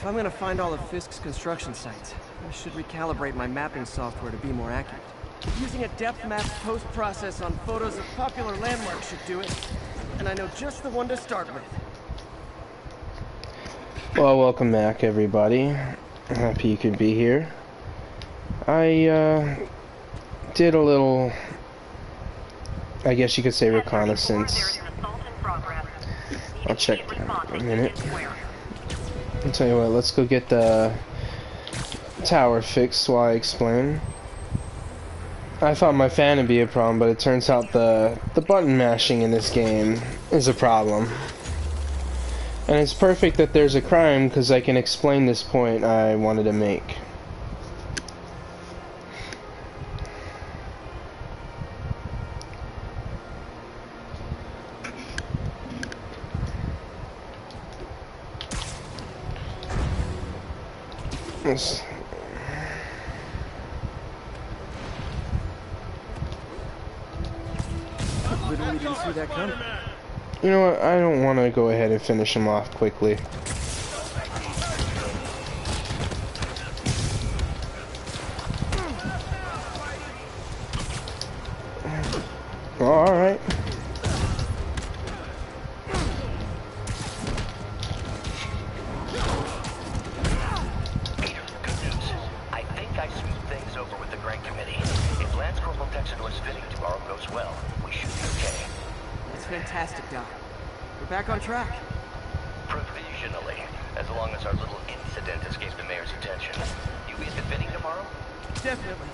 I'm gonna find all of Fisk's construction sites, I should recalibrate my mapping software to be more accurate. Using a depth map post-process on photos of popular landmarks should do it. And I know just the one to start with. Well, welcome back, everybody. Happy you could be here. I did a little, I guess you could say, reconnaissance. I'll check that in a minute. I'll tell you what, let's go get the tower fixed while I explain. I thought my fan would be a problem, but it turns out the button mashing in this game is a problem. And it's perfect that there's a crime, because I can explain this point I wanted to make. Literally didn't see that coming. You know what, I don't want to go ahead and finish him off quickly. Alright. Fantastic, Doc. We're back on track. Provisionally, as long as our little incident escapes the mayor's attention. You be at the fitting tomorrow? Definitely.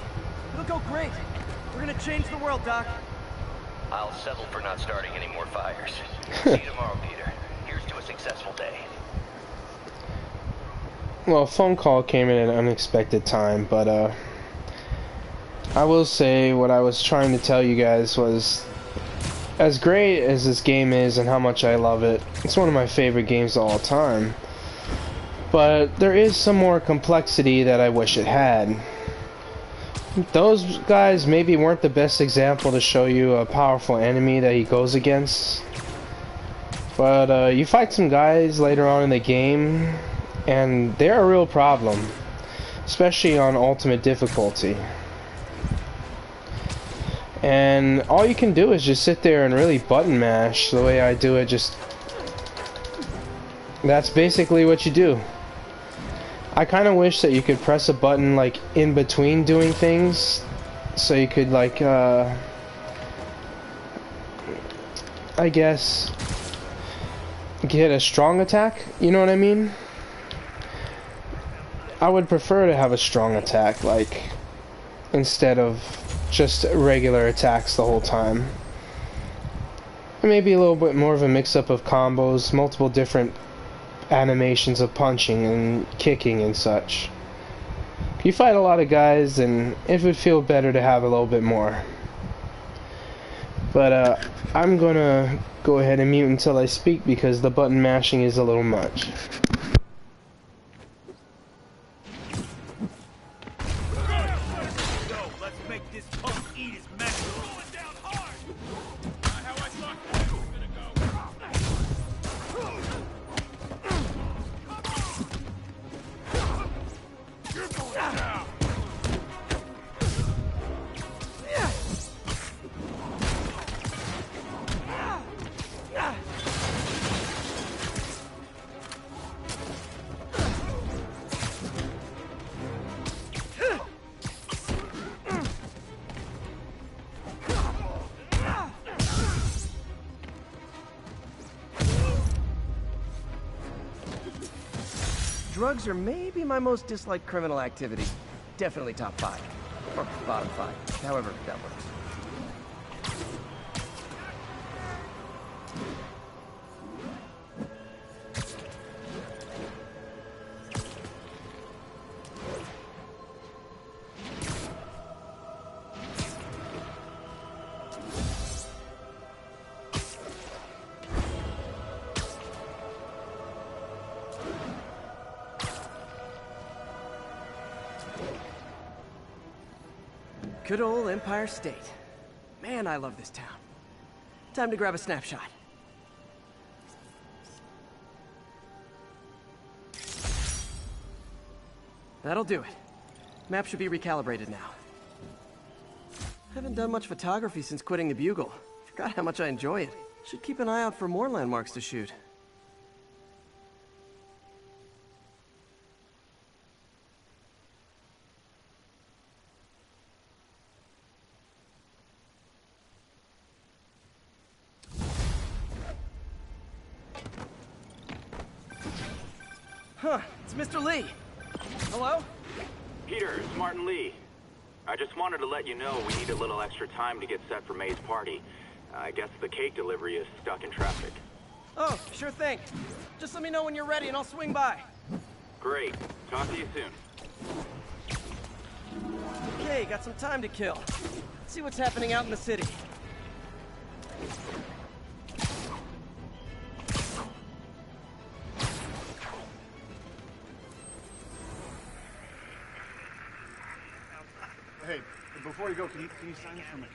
It'll go great. We're gonna change the world, Doc. I'll settle for not starting any more fires. See you tomorrow, Peter. Here's to a successful day. Well, a phone call came in at an unexpected time, but I will say what I was trying to tell you guys was, as great as this game is and how much I love it, it's one of my favorite games of all time. But there is some more complexity that I wish it had. Those guys maybe weren't the best example to show you a powerful enemy that he goes against. But you fight some guys later on in the game, and they're a real problem. Especially on ultimate difficulty. And all you can do is just sit there and really button mash the way I do it. Just that's basically what you do. I kind of wish that you could press a button like in between doing things, so you could like I guess get a strong attack. You know what I mean? I would prefer to have a strong attack, like, instead of just regular attacks the whole time. Maybe a little bit more of a mix-up of combos, multiple different animations of punching and kicking and such. You fight a lot of guys, and it would feel better to have a little bit more. But I'm gonna go ahead and mute until I speak, because the button mashing is a little much. Drugs are maybe my most disliked criminal activity. Definitely top 5. Or bottom 5. However that works. Good old Empire State. Man, I love this town. Time to grab a snapshot. That'll do it. Map should be recalibrated now. Haven't done much photography since quitting the Bugle. Forgot how much I enjoy it. Should keep an eye out for more landmarks to shoot. Huh, it's Mr. Lee. Hello? Peter, it's Martin Lee. I just wanted to let you know we need a little extra time to get set for May's party. I guess the cake delivery is stuck in traffic. Oh, sure thing. Just let me know when you're ready and I'll swing by. Great. Talk to you soon. Okay, got some time to kill. Let's see what's happening out in the city. Hey, before you go, can you sign this for me?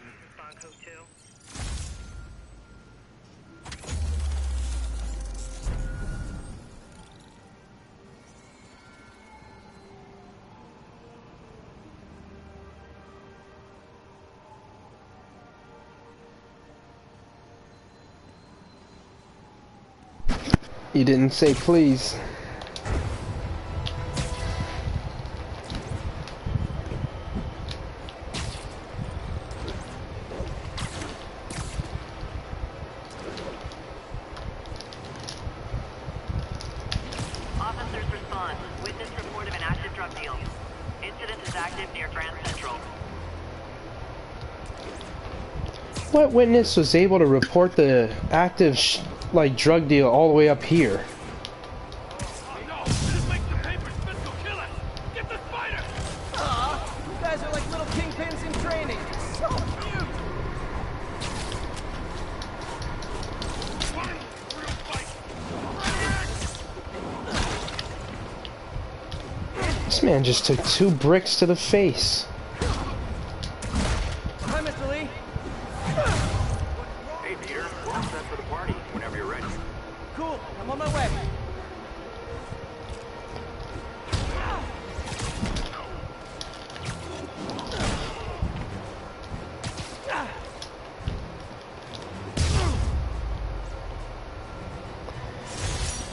You didn't say please. Officers respond. Witness report of an active drug deal. Incident is active near Grand Central. What witness was able to report the active drug deal all the way up here? Oh no! Just make the papers physical kill us! Get the spider! Aw, you guys are like little kingpins in training. So cute! One real fight! This man just took 2 bricks to the face. Hi, Mr. Lee. Hey, Peter. We're all set for the party whenever you're ready. Cool, I'm on my way.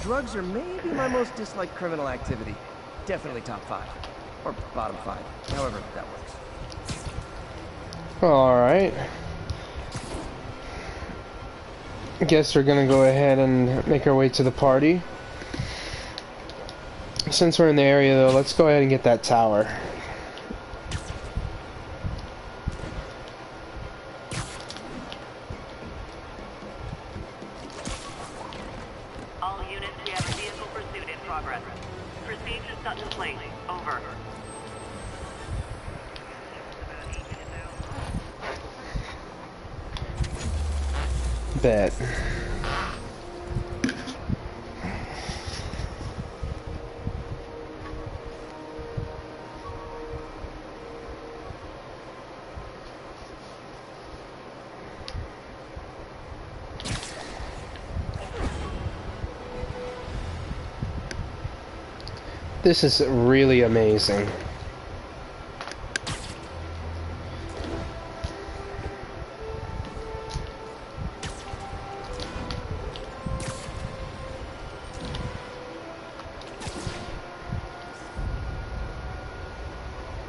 Drugs are maybe my most disliked criminal activity. Definitely top 5. Or bottom 5. However that works. Alright. I guess we're gonna go ahead and make our way to the party. Since we're in the area though, let's go ahead and get that tower. All units, we have a vehicle pursuit in progress. Procedure set in place. Over. Bet. This is really amazing.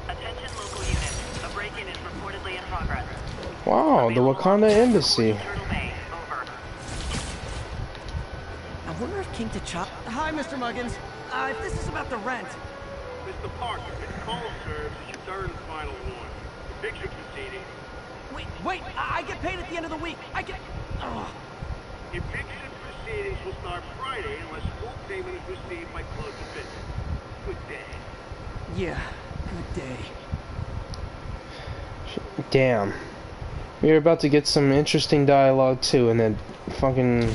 Attention local units. A break-in is reportedly in progress. Wow, the Wakanda Embassy. Turtle Bay. Over. I wonder if King T'Challa... Hi, Mr. Muggins. If this is about the rent. Mr. Parker, this call serves as your third and final one. Eviction proceedings. Wait, I get paid at the end of the week. I get... Ugh. Eviction proceedings will start Friday unless full payment is received by close of business. Good day. Yeah, good day. Damn. We're about to get some interesting dialogue too, and then fucking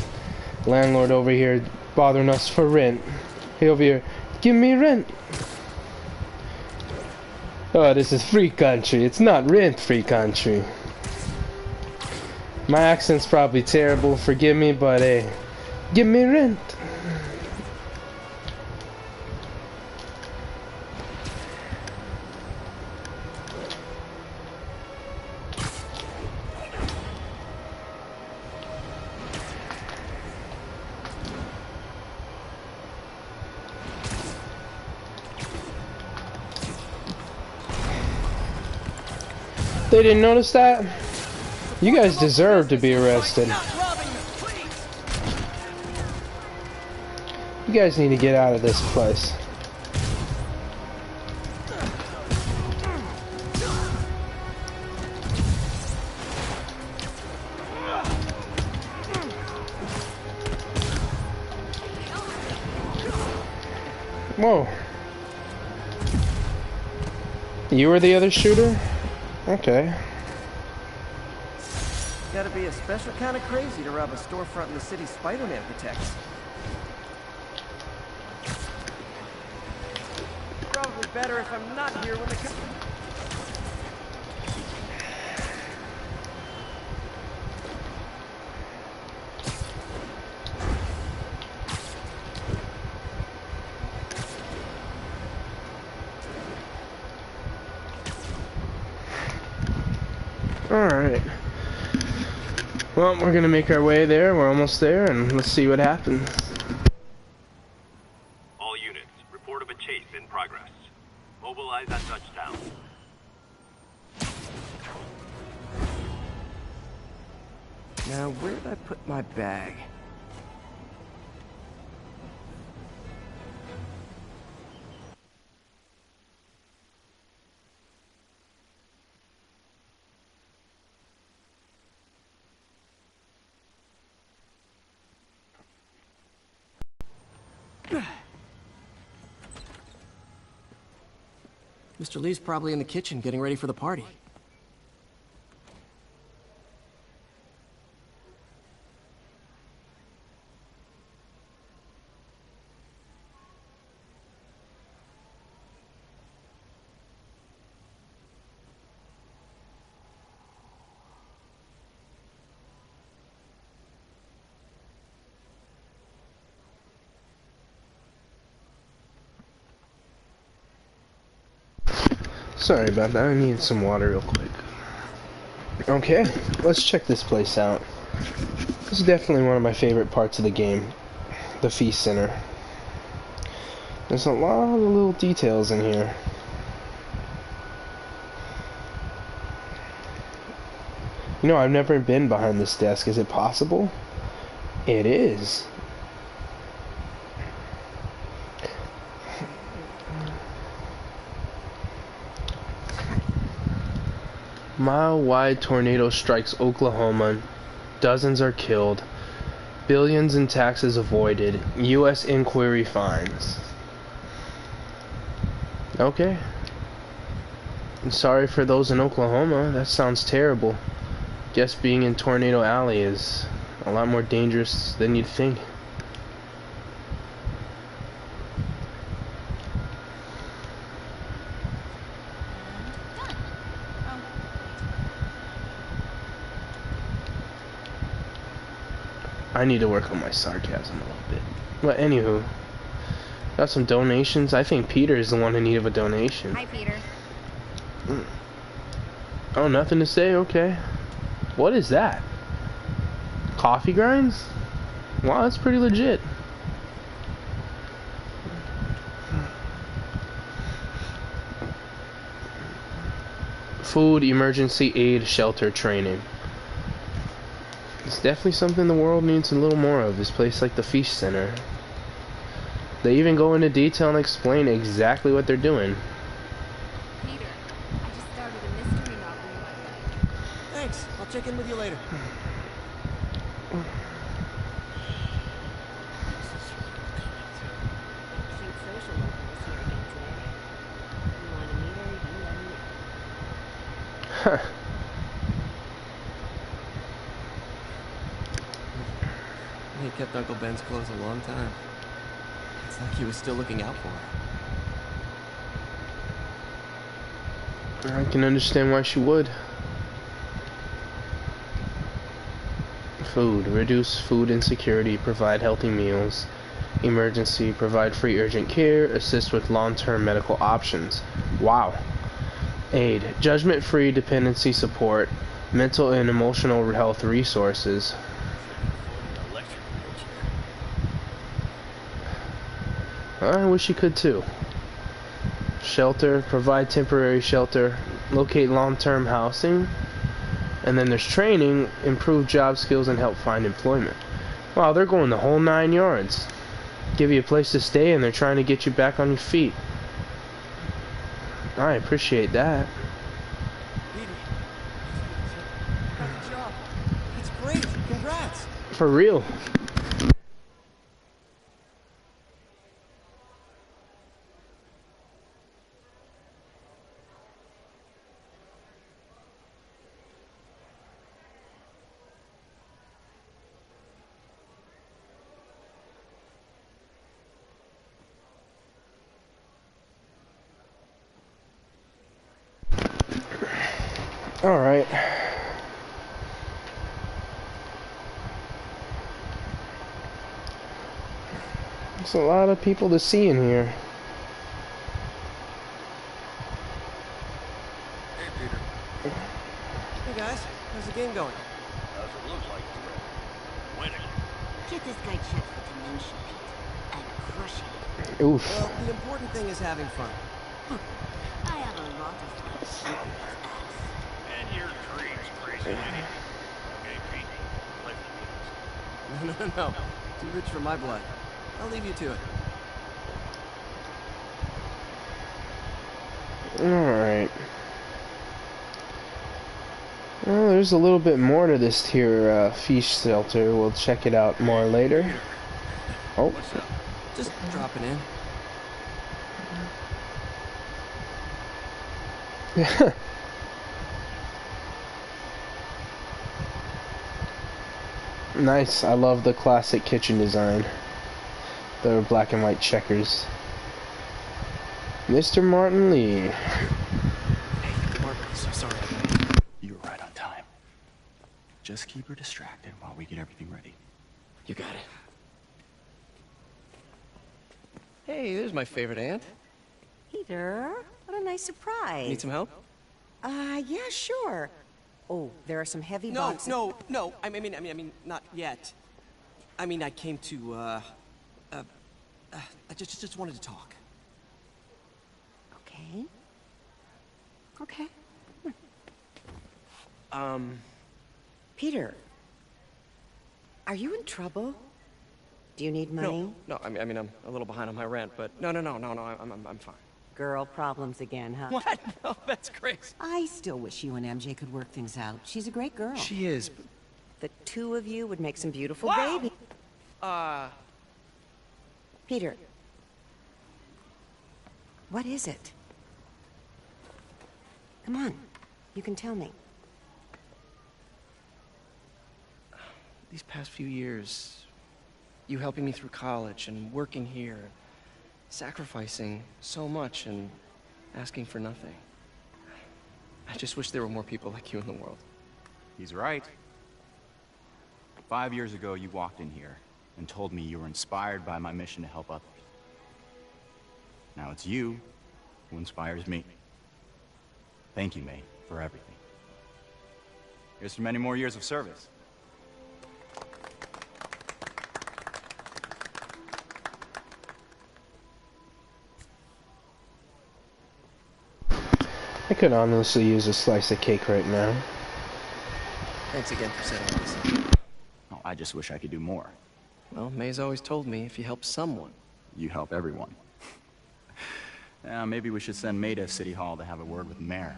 landlord over here bothering us for rent. He over here, give me rent. Oh, this is free country. It's not rent-free country. My accent's probably terrible, forgive me, but hey, give me rent. They didn't notice that? You guys deserve to be arrested. You guys need to get out of this place. Whoa. You were the other shooter? Okay. Gotta be a special kind of crazy to rob a storefront in the city Spider-Man protects. Probably better if I'm not here when the Alright. Well, we're gonna make our way there. We're almost there, and let's see what happens. All units, report of a chase in progress. Mobilize at touchdown. Now, where did I put my bag? Mr. Lee's probably in the kitchen getting ready for the party. Sorry about that, I need some water real quick. Okay, let's check this place out. This is definitely one of my favorite parts of the game, the Feast Center. There's a lot of little details in here. You know, I've never been behind this desk. Is it possible? It is. Mile-wide tornado strikes Oklahoma. Dozens are killed. Billions in taxes avoided. U.S. inquiry finds. Okay. I'm sorry for those in Oklahoma. That sounds terrible. Guess being in Tornado Alley is a lot more dangerous than you'd think. I need to work on my sarcasm a little bit. But anywho, got some donations. I think Peter is the one in need of a donation. Hi, Peter. Oh, nothing to say? Okay. What is that? Coffee grinds? Wow, that's pretty legit. Food, emergency aid, shelter, training. It's definitely something the world needs a little more of, this place like the Feast Center. They even go into detail and explain exactly what they're doing. Peter, I just started a mystery novel. Thanks. I'll check in with you later. Think social worker was here again today. You want to meet her? You let me know. Huh. He kept Uncle Ben's clothes a long time. It's like he was still looking out for her. I can understand why she would. Food. Reduce food insecurity. Provide healthy meals. Emergency. Provide free urgent care. Assist with long-term medical options. Wow. Aid. Judgment-free dependency support. Mental and emotional health resources. I wish you could too. Shelter, provide temporary shelter, locate long-term housing, and then there's training, improve job skills, and help find employment. Wow, they're going the whole 9 yards. Give you a place to stay, and they're trying to get you back on your feet. I appreciate that. Peter, you got the job. It's great. Congrats. For real. All right. There's a lot of people to see in here. Hey, Peter. Hey guys, how's the game going? As it looks like it's going. Winning. Get this guy checked for dementia, Pete. And crush it. Oof. Well, the important thing is having fun. I have a lot of fun shooting his ass. And your dream's crazy lady. Okay, Pete. Play for the kids. No. Too rich for my blood. I'll leave you to it. Alright. Well, there's a little bit more to this here fish shelter. We'll check it out more later. Oh. What's up? Just dropping in. Nice. I love the classic kitchen design. The black and white checkers. Mr. Martin Lee. Hey, Mark, so sorry. You were right on time. Just keep her distracted while we get everything ready. You got it. Hey, there's my favorite aunt. Peter, what a nice surprise. Need some help? Yeah, sure. Oh, there are some heavy boxes. No. I mean, not yet. I mean, I came to, I just wanted to talk. Okay. Okay. Peter, are you in trouble? Do you need money? No, I mean, I'm a little behind on my rent, but no, I'm fine. Girl problems again, huh? What? No, that's crazy. I still wish you and MJ could work things out. She's a great girl. She is, but... The two of you would make some beautiful Wow! baby. Peter, what is it? Come on, you can tell me. These past few years, you helping me through college and working here, sacrificing so much and asking for nothing. I just wish there were more people like you in the world. He's right. 5 years ago, you walked in here and told me you were inspired by my mission to help others. Now it's you who inspires me. Thank you, May, for everything. Here's to many more years of service. I could honestly use a slice of cake right now. Thanks again for setting this. Oh, I just wish I could do more. Well, May's always told me if you help someone. You help everyone. Maybe we should send May to City Hall to have a word with the mayor.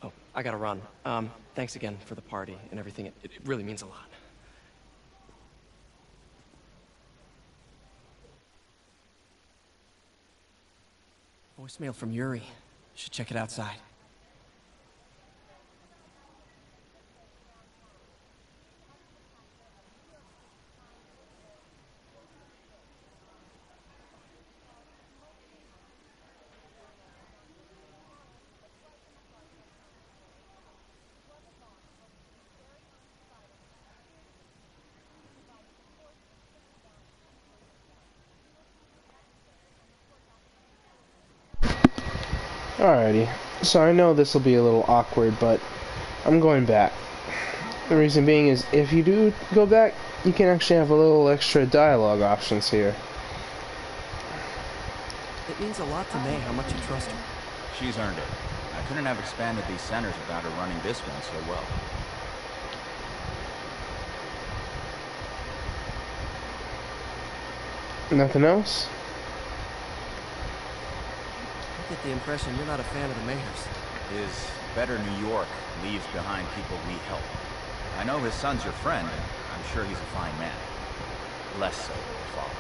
Oh, I gotta run. Thanks again for the party and everything. It really means a lot. Voicemail from Yuri. Should check it outside. Alrighty, so I know this will be a little awkward, but I'm going back. The reason being is, if you do go back, you can actually have a little extra dialogue options here. It means a lot to May how much you trust her. She's earned it. I couldn't have expanded these centers without her running this one so well. Nothing else? I get the impression you're not a fan of the mayor's. His better New York leaves behind people we help. I know his son's your friend, and I'm sure he's a fine man. Less so than your father.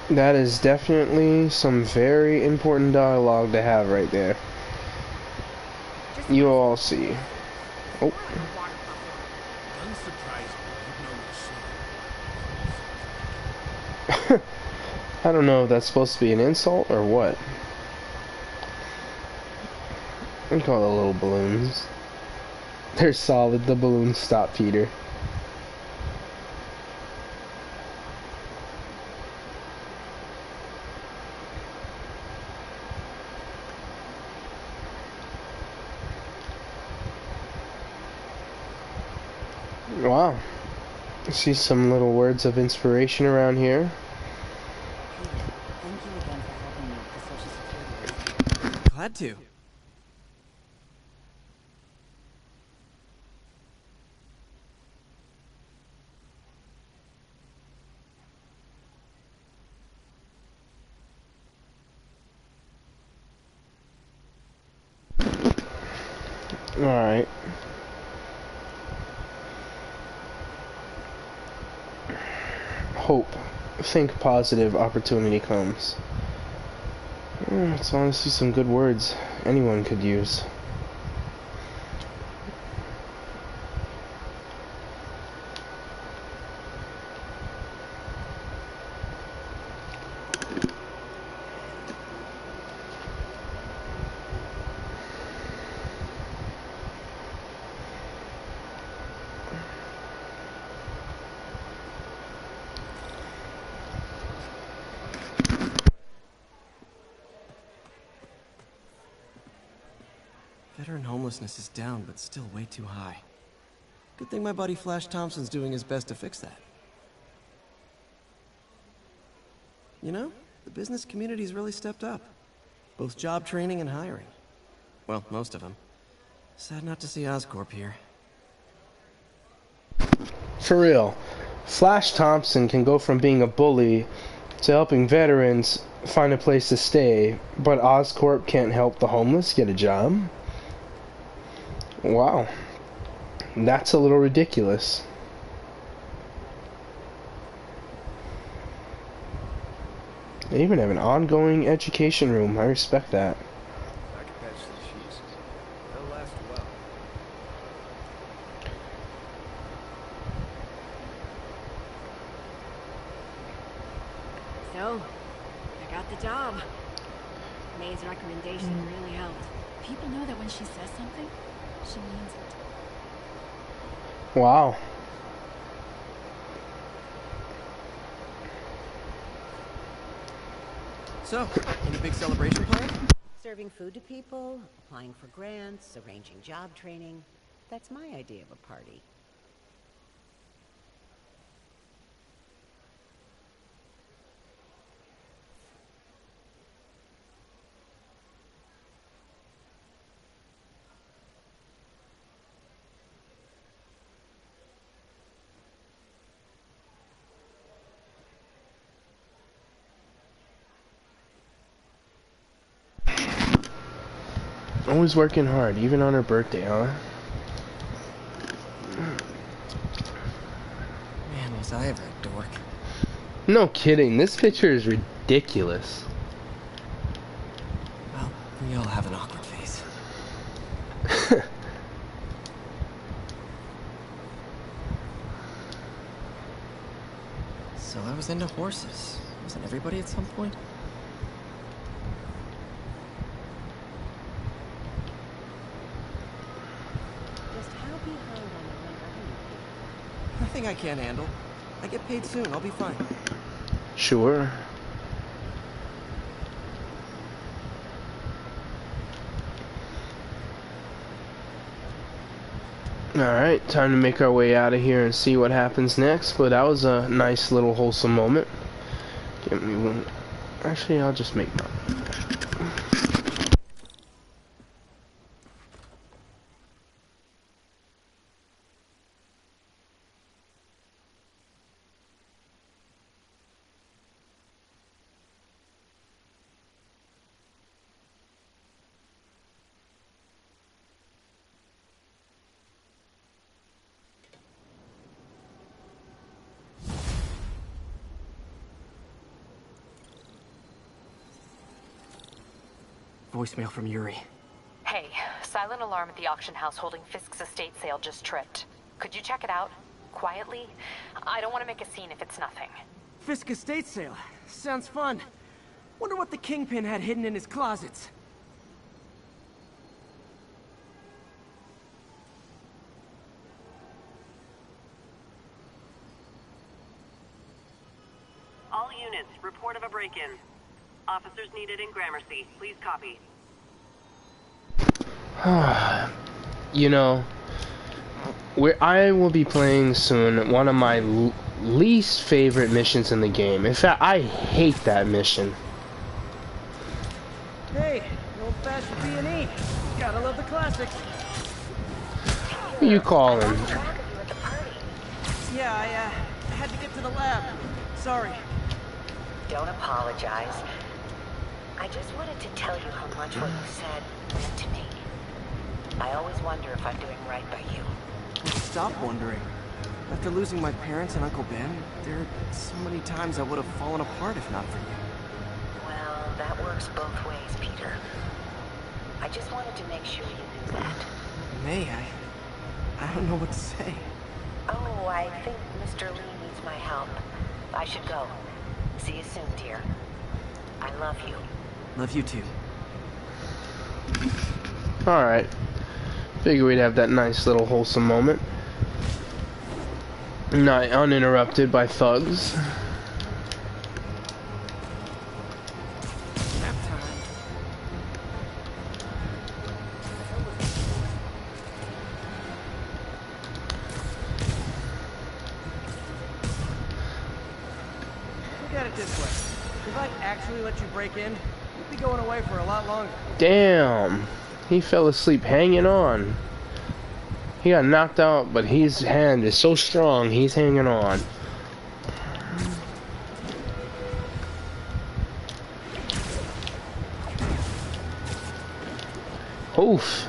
That is definitely some very important dialogue to have right there. You all see. Oh. I don't know if that's supposed to be an insult or what. I call it little balloons. They're solid. The balloons stop Peter. Wow. I see some little words of inspiration around here. Peter, thank you again for helping me with the Social Security. Glad to. Alright. Hope. Think positive, opportunity comes. It's honestly some good words anyone could use. Veteran homelessness is down, but still way too high. Good thing my buddy Flash Thompson's doing his best to fix that. You know, the business community's really stepped up. Both job training and hiring. Well, most of them. Sad not to see Oscorp here. For real, Flash Thompson can go from being a bully to helping veterans find a place to stay, but Oscorp can't help the homeless get a job? Wow. That's a little ridiculous. They even have an ongoing education room. I respect that. I can patch these sheets. They'll last a while. So, I got the job. May's recommendation really helped. People know that when she says something, she means it. Wow. So, any big celebration planned? Serving food to people, applying for grants, arranging job training. That's my idea of a party. Always working hard, even on her birthday, huh? Man, was I ever a dork. No kidding, this picture is ridiculous. Well, we all have an awkward face. So I was into horses. Wasn't everybody at some point? Just how behind on the rent are you? Nothing I can't handle. I get paid soon, I'll be fine. Sure. Alright, time to make our way out of here and see what happens next, but that was a nice little wholesome moment. Give me one. Actually, I'll just make mine. Voicemail from Yuri. Hey, silent alarm at the auction house holding Fisk's estate sale just tripped. Could you check it out? Quietly? I don't want to make a scene if it's nothing. Fisk estate sale. Sounds fun. Wonder what the Kingpin had hidden in his closets. All units, report of a break-in. Officers needed in Gramercy. Please copy. You know, where I will be playing soon one of my least favorite missions in the game. In fact, I hate that mission. Hey, an old-fashioned B&E. Gotta love the classics. Who you calling? Yeah, I had to get to the lab. Sorry. Don't apologize. I just wanted to tell you how much what you said meant to me. I always wonder if I'm doing right by you. Stop wondering. After losing my parents and Uncle Ben, there are so many times I would have fallen apart if not for you. Well, that works both ways, Peter. I just wanted to make sure you knew that. May, I don't know what to say. Oh, I think Mr. Lee needs my help. I should go. See you soon, dear. I love you. Love you too. Alright. Figure we'd have that nice little wholesome moment. Not uninterrupted by thugs. Nap time. Look at it this way. If I'd actually let you break in, you'd be going away for a lot longer. Damn. He fell asleep hanging on. He got knocked out, but his hand is so strong, he's hanging on. Oof.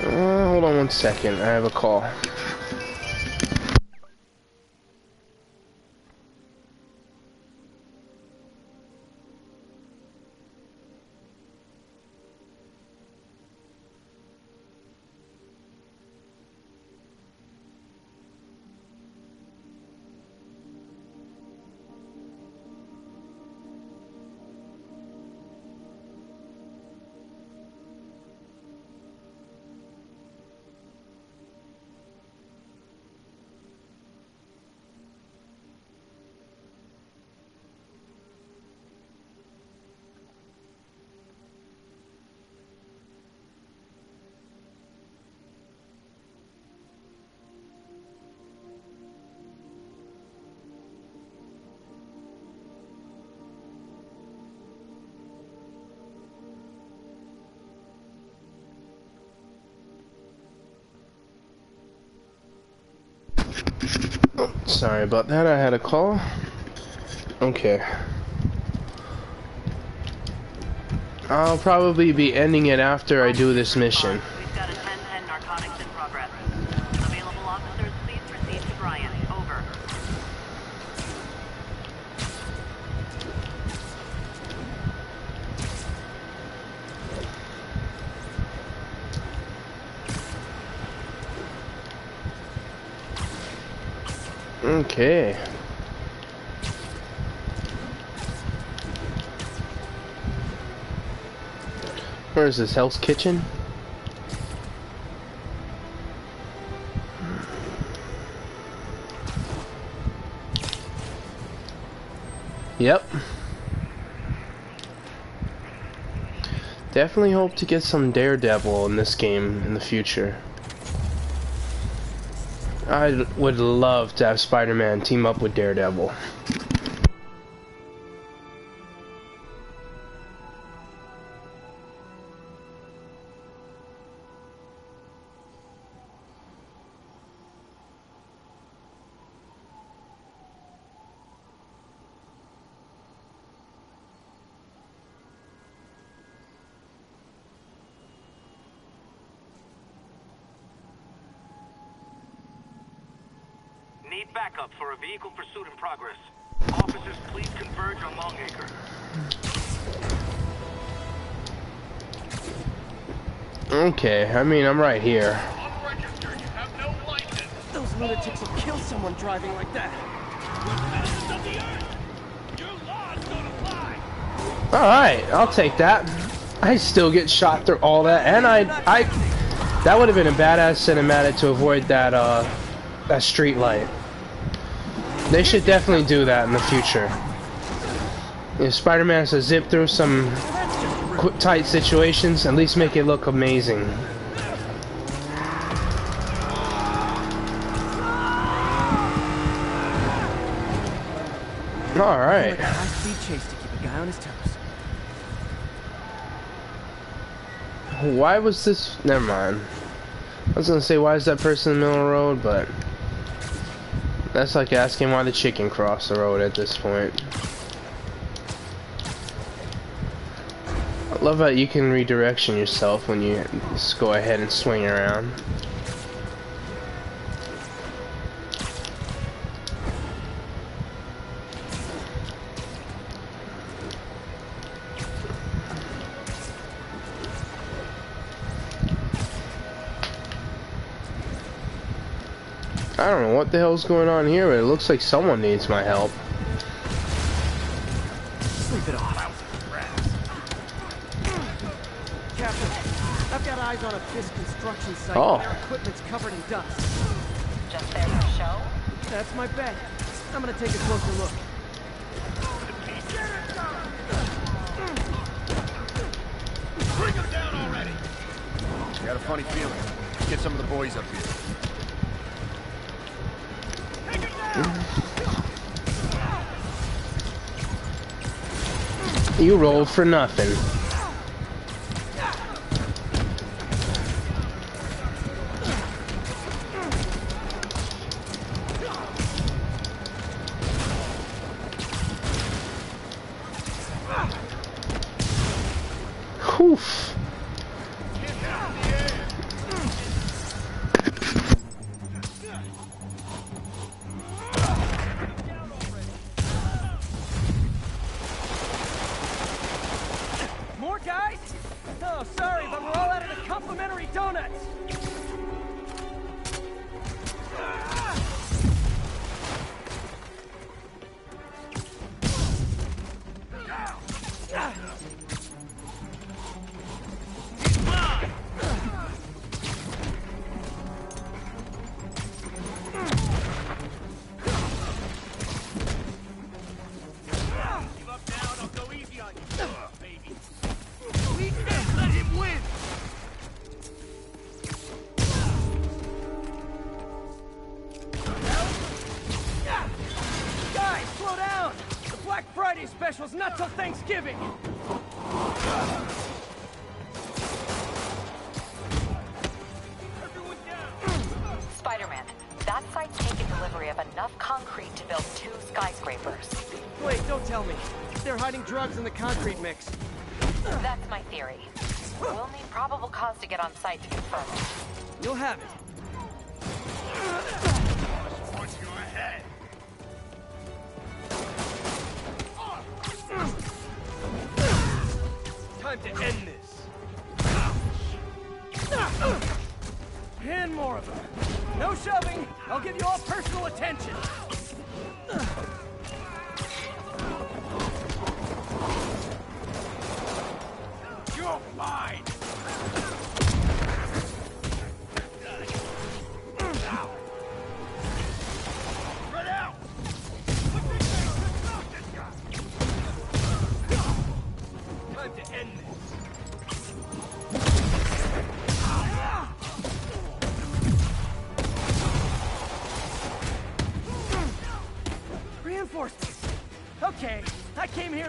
Hold on 1 second, I have a call. Sorry about that, I had a call. Okay. I'll probably be ending it after I do this mission. We've got a 10-10 narcotics in progress. Available officers, please proceed to Bryant. Over. Okay. Where is this, Hell's Kitchen? Yep. Definitely hope to get some Daredevil in this game in the future. I would love to have Spider-Man team up with Daredevil. Need backup for a vehicle pursuit in progress. Officers, please converge on Longacre. Okay, I mean, I'm right here. Unregistered, you have no license. Those lunatics will kill someone driving like that. Citizens of the Earth, your laws don't apply. Alright, I'll take that. I still get shot through all that, and that would have been a badass cinematic to avoid that, that street light. They should definitely do that in the future. If Spider-Man has to zip through some tight situations, at least make it look amazing. Alright. High-speed chase to keep a guy on his toes. Why was this... Never mind. I was gonna say, why is that person in the middle of the road, but... That's like asking why the chicken crossed the road at this point. I love how you can redirection yourself when you just go ahead and swing around. I don't know what the hell's going on here, but it looks like someone needs my help. Sleep it off. Captain, I've got eyes on a Fisk construction site. Oh. Their equipment's covered in dust. Just there for show? That's my bet. I'm gonna take a closer look. Bring him down already. Got a funny feeling. Get some of the boys up here. You rolled for nothing. Oof. More guys? Oh, sorry, but we're all out of the complimentary donuts. Specials not till Thanksgiving. Spider-Man, that site's taken delivery of enough concrete to build 2 skyscrapers. Wait, don't tell me. They're hiding drugs in the concrete mix. That's my theory. We'll need probable cause to get on site to confirm it. You'll have it. Punch your head. Time to end this. And more of them. No shoving. I'll give you all personal attention. You're mine. Spread out. Time to end this.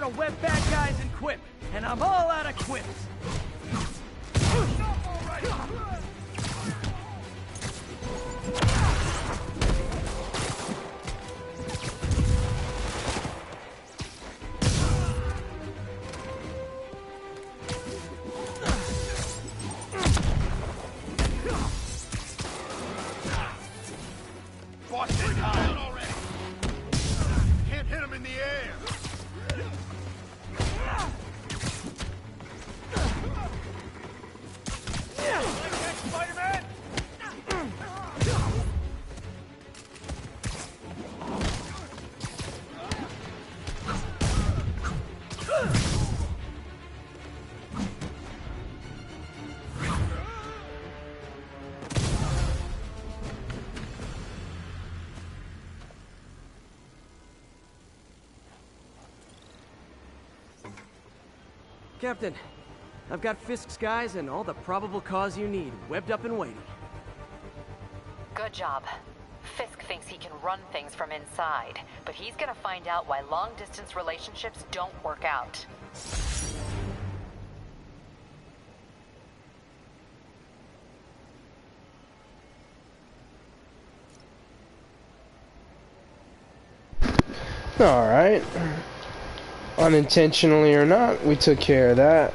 gotta web bad guys and quip, and I'm all out of quips. Boston down already. Can't hit him in the air. Spider-Man! Captain, I've got Fisk's guys and all the probable cause you need, webbed up and waiting. Good job. Fisk thinks he can run things from inside, but he's gonna find out why long-distance relationships don't work out. Alright. Unintentionally or not, we took care of that.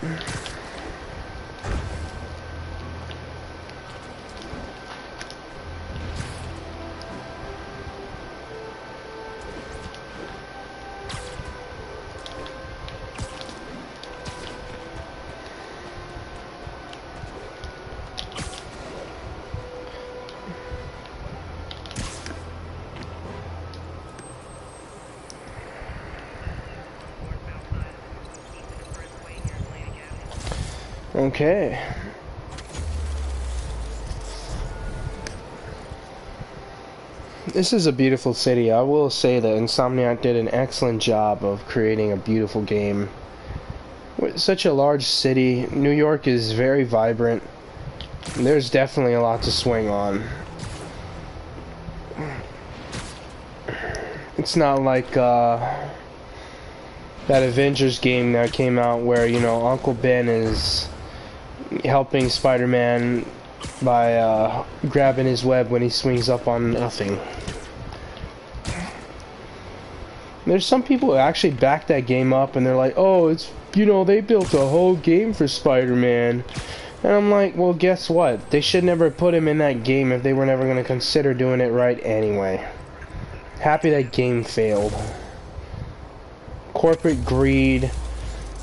Okay. This is a beautiful city. I will say that Insomniac did an excellent job of creating a beautiful game. With such a large city, New York is very vibrant. There's definitely a lot to swing on. It's not like that Avengers game that came out where, you know, Uncle Ben is helping Spider-Man by grabbing his web when he swings up on nothing. There's some people who actually back that game up and they're like, oh, it's, you know, they built a whole game for Spider-Man. And I'm like, well, guess what? They should never put him in that game if they were never going to consider doing it right anyway. Happy that game failed. Corporate greed,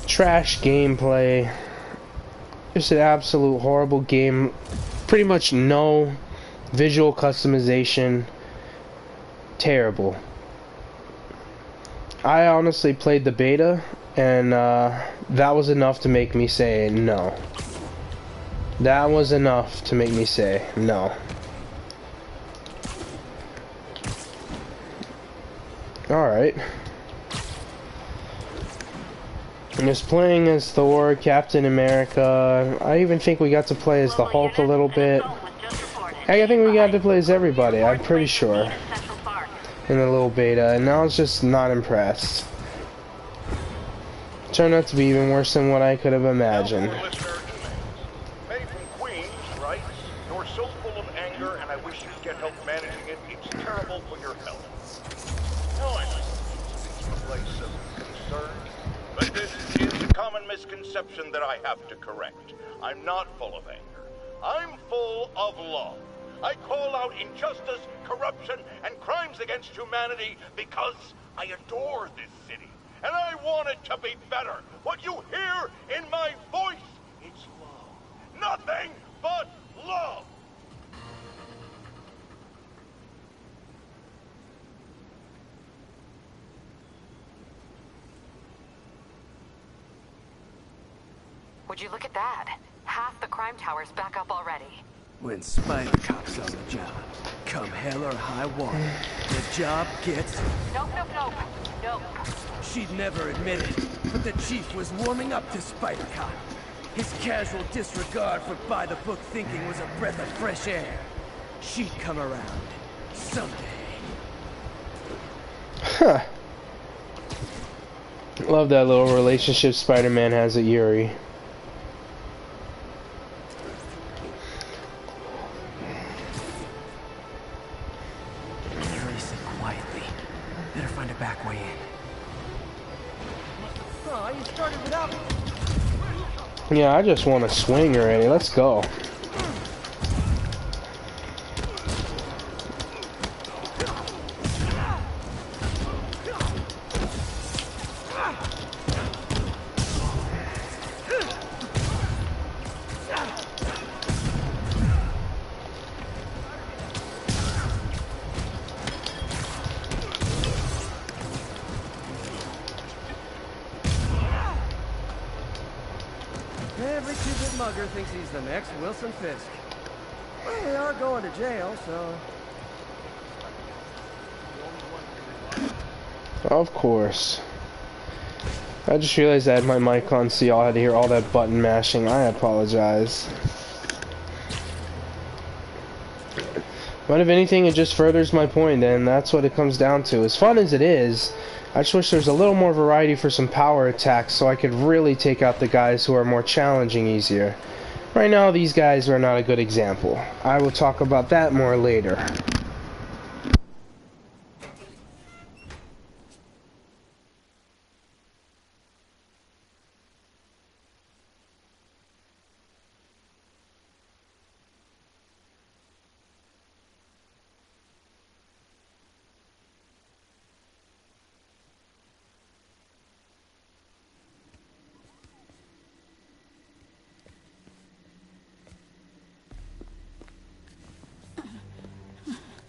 trash gameplay. Just an absolute horrible game. Pretty much no visual customization. Terrible. I honestly played the beta, and that was enough to make me say no. That was enough to make me say no. Alright. I'm just playing as Thor, Captain America. I even think we got to play as the Hulk a little bit. I think we got to play as everybody, I'm pretty sure. In the little beta, and I was just not impressed. Turned out to be even worse than what I could have imagined. May from Queens writes, "You're so full of anger, and I wish you'd get help managing it. It's terrible for your health." No, I know it's a place of concern, but this is a common misconception that I have to correct. I'm not full of anger. I'm full of love. I call out injustice, corruption, and crimes against humanity because I adore this city. And I want it to be better. What you hear in my voice, it's love. Nothing but love. Would you look at that? Half the crime tower's back up already. When Spider Cop's on the job, come hell or high water, the job gets... Nope, nope, nope. Nope. She'd never admit it, but the chief was warming up to Spider Cop. His casual disregard for by-the-book thinking was a breath of fresh air. She'd come around. Someday. Huh. Love that little relationship Spider-Man has with Yuri. Yuri said quietly. Better find a back way in. Oh, you started without me. Yeah, I just want to swing already. Let's go. Every two-bit mugger thinks he's the next Wilson Fisk. Well, they are going to jail, so... Of course. I just realized I had my mic on, so y'all had to hear all that button mashing. I apologize. But if anything, it just furthers my point, and that's what it comes down to. As fun as it is, I just wish there was a little more variety for some power attacks so I could really take out the guys who are more challenging easier. Right now, these guys are not a good example. I will talk about that more later.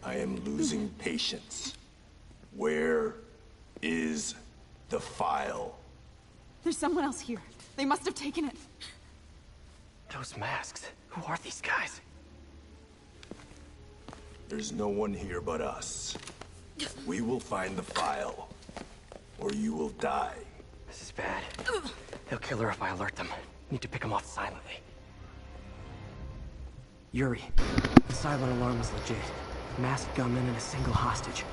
I am losing patience. Where is the file? There's someone else here. They must have taken it. Those masks. Who are these guys? There's no one here but us. We will find the file, or you will die. This is bad. They'll kill her if I alert them. Need to pick them off silently. Yuri, the silent alarm is legit. Masked gunman and a single hostage.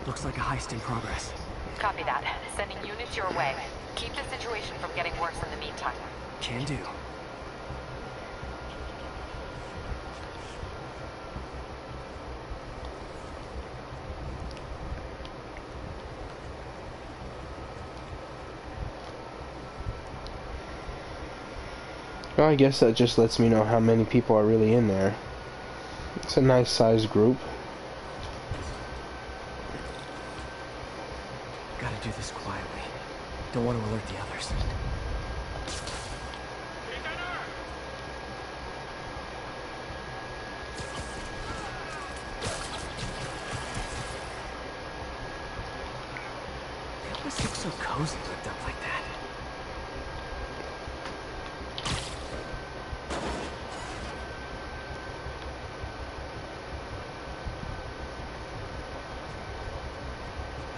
Looks like a heist in progress. Copy that. Sending units your way. Keep the situation from getting worse in the meantime. Can do. Well, I guess that just lets me know how many people are really in there. It's a nice sized group. Gotta do this quietly. Don't want to alert the others. It always looks so cozy lived up like that.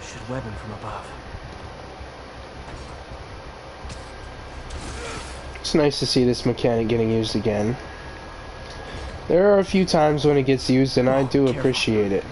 Should web him from above. It's nice to see this mechanic getting used again. There are a few times when it gets used and I do appreciate it.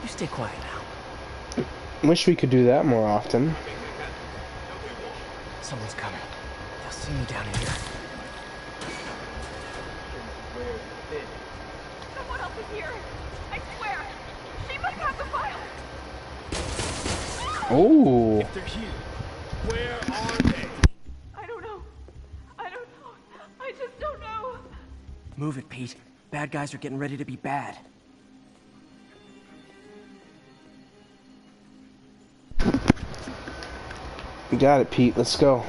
You stay quiet now. Wish we could do that more often. Someone's coming. They'll see me down here. Someone else is here. I swear. She might have the file. Oh. If they're here, where are they? I don't know. I don't know. I just don't know. Move it, Pete. Bad guys are getting ready to be bad. You got it, Pete. Let's go.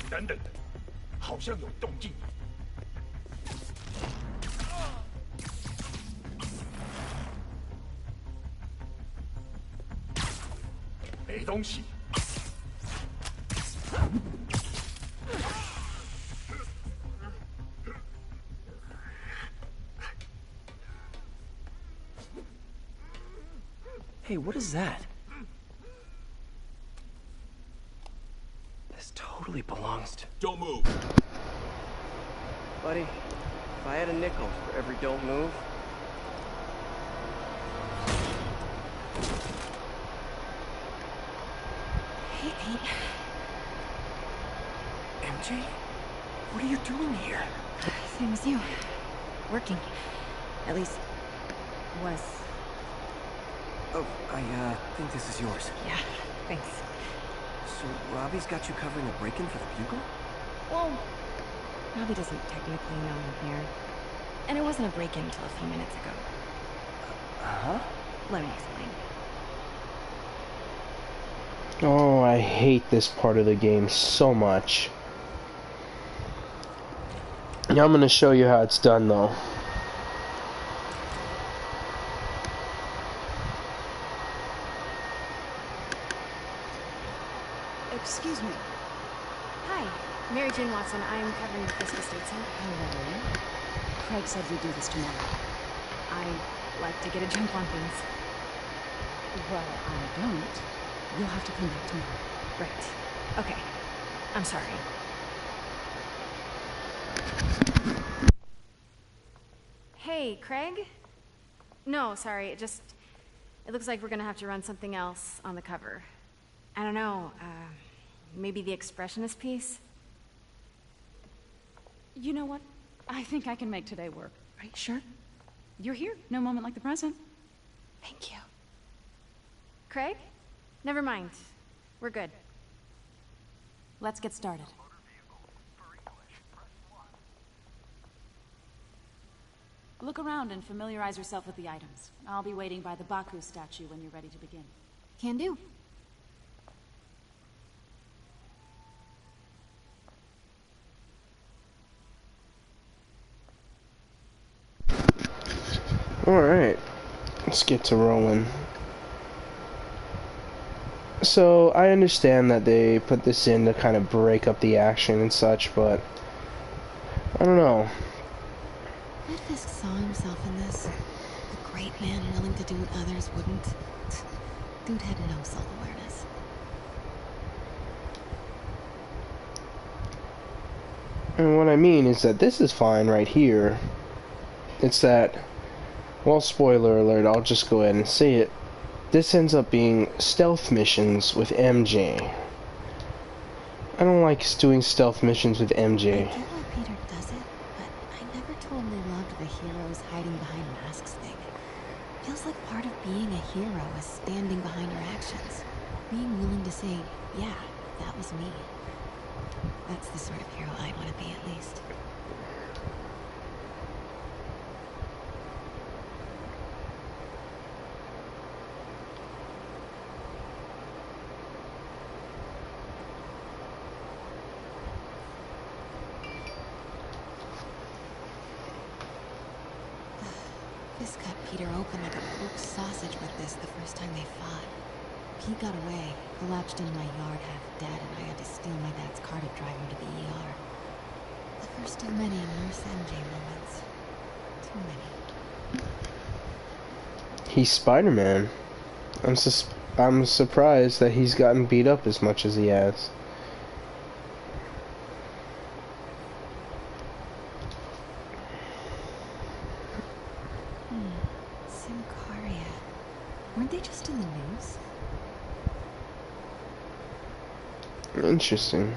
Tenden, 好像有动静。没东西。Hey, what is that? This totally belongs to... Don't move. Buddy, if I had a nickel for every don't move... Hey. MJ? What are you doing here? Same as you. Working. At least... was. Oh, I think this is yours. Yeah, thanks. So, Robbie's got you covering a break-in for the Bugle? Well, Robbie doesn't technically know I'm here. And it wasn't a break-in until a few minutes ago. Uh-huh? Let me explain. Oh, I hate this part of the game so much. Now I'm gonna show you how it's done though. Excuse me. Hi, Mary Jane Watson. I'm covering the Fisk Estate Center. Hello. Craig said we'd do this tomorrow. I like to get a jump on things. Well, I don't. You'll have to come back tomorrow. Right. Okay. I'm sorry. Hey, Craig? No, sorry. It looks like we're gonna have to run something else on the cover. I don't know, maybe the expressionist piece? You know what? I think I can make today work. Are you sure? You're here. No moment like the present. Thank you. Craig? Never mind. We're good. Let's get started. Look around and familiarize yourself with the items. I'll be waiting by the Baku statue when you're ready to begin. Can do. Alright, let's get to rolling. So, I understand that they put this in to kind of break up the action and such, but I don't know. What Fisk saw himself in this? A great man willing to do what others wouldn't. Dude had no self-awareness. And what I mean is that this is fine right here. It's that, well, spoiler alert, I'll just go ahead and say it. This ends up being stealth missions with MJ. I don't like doing stealth missions with MJ. I get why Peter does it, but I never totally loved the heroes hiding behind masks thing. Feels like part of being a hero is standing behind your actions. Being willing to say, yeah, that was me. That's the sort of hero I want to be, at least. Fisk cut Peter open like a pork sausage with this the first time they fought. Pete got away, collapsed in my yard half dead, and I had to steal my dad's car to drive him to the ER. The first of many Nurse MJ moments. Too many. He's Spider-Man. I'm surprised that he's gotten beat up as much as he has. Simcaria. Weren't they just in the news? Interesting.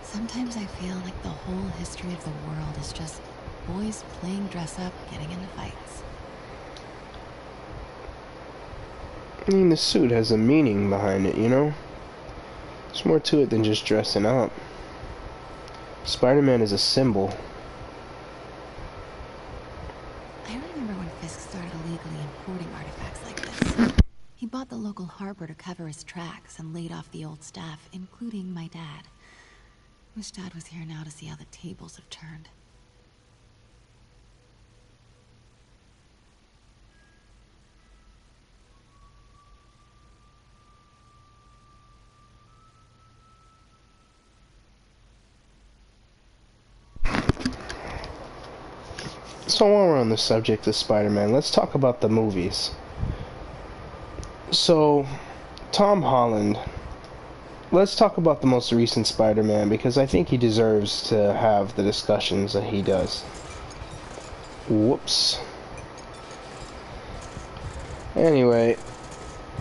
Sometimes I feel like the whole history of the world is just boys playing dress up, getting into fights. I mean, the suit has a meaning behind it, you know? There's more to it than just dressing up. Spider-Man is a symbol. I remember when Fisk started illegally importing artifacts like this. He bought the local harbor to cover his tracks and laid off the old staff, including my dad. Wish Dad was here now to see how the tables have turned. So while we're on the subject of Spider-Man, let's talk about the movies. So, Tom Holland. Let's talk about the most recent Spider-Man, because I think he deserves to have the discussions that he does. Whoops. Anyway,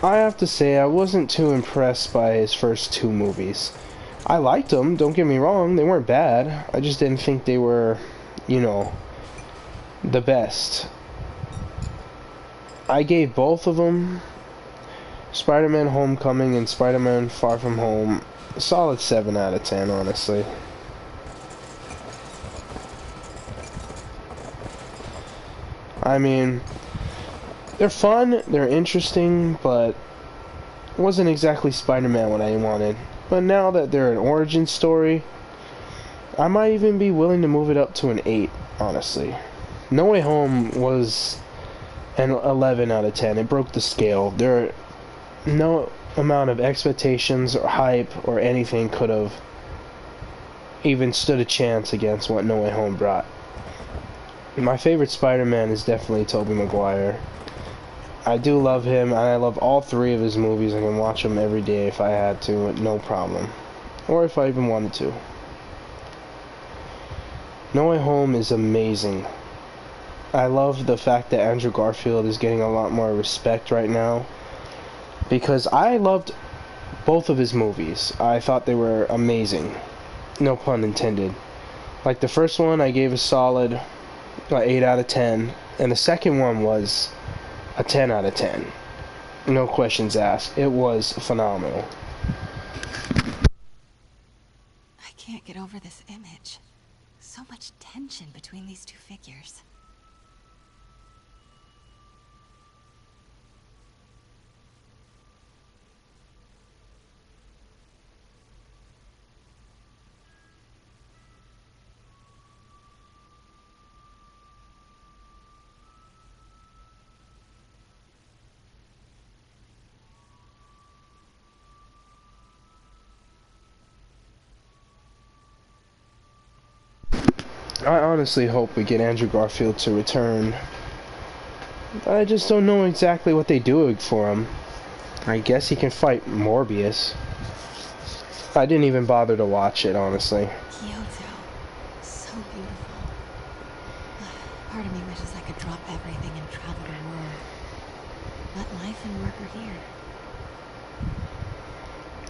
I have to say I wasn't too impressed by his first two movies. I liked them, don't get me wrong, they weren't bad. I just didn't think they were, you know, the best. I gave both of them, Spider-Man Homecoming and Spider-Man Far From Home, a solid 7 out of 10, honestly. I mean, they're fun, they're interesting, but it wasn't exactly Spider-Man what I wanted. But now that they're an origin story, I might even be willing to move it up to an 8, honestly. No Way Home was an 11 out of 10. It broke the scale. There are no amount of expectations or hype or anything could have even stood a chance against what No Way Home brought. My favorite Spider-Man is definitely Tobey Maguire. I do love him, and I love all 3 of his movies. I can watch them every day if I had to, no problem. Or if I even wanted to. No Way Home is amazing. I love the fact that Andrew Garfield is getting a lot more respect right now, because I loved both of his movies. I thought they were amazing. No pun intended. Like the first one I gave a solid 8 out of 10, and the second one was a 10 out of 10. No questions asked. It was phenomenal. I can't get over this image. So much tension between these two figures. I honestly hope we get Andrew Garfield to return. I just don't know exactly what they do for him. I guess he can fight Morbius. I didn't even bother to watch it, honestly. Kyoto. So beautiful. Part of me wishes I could drop everything and travel the world. But life and work are here.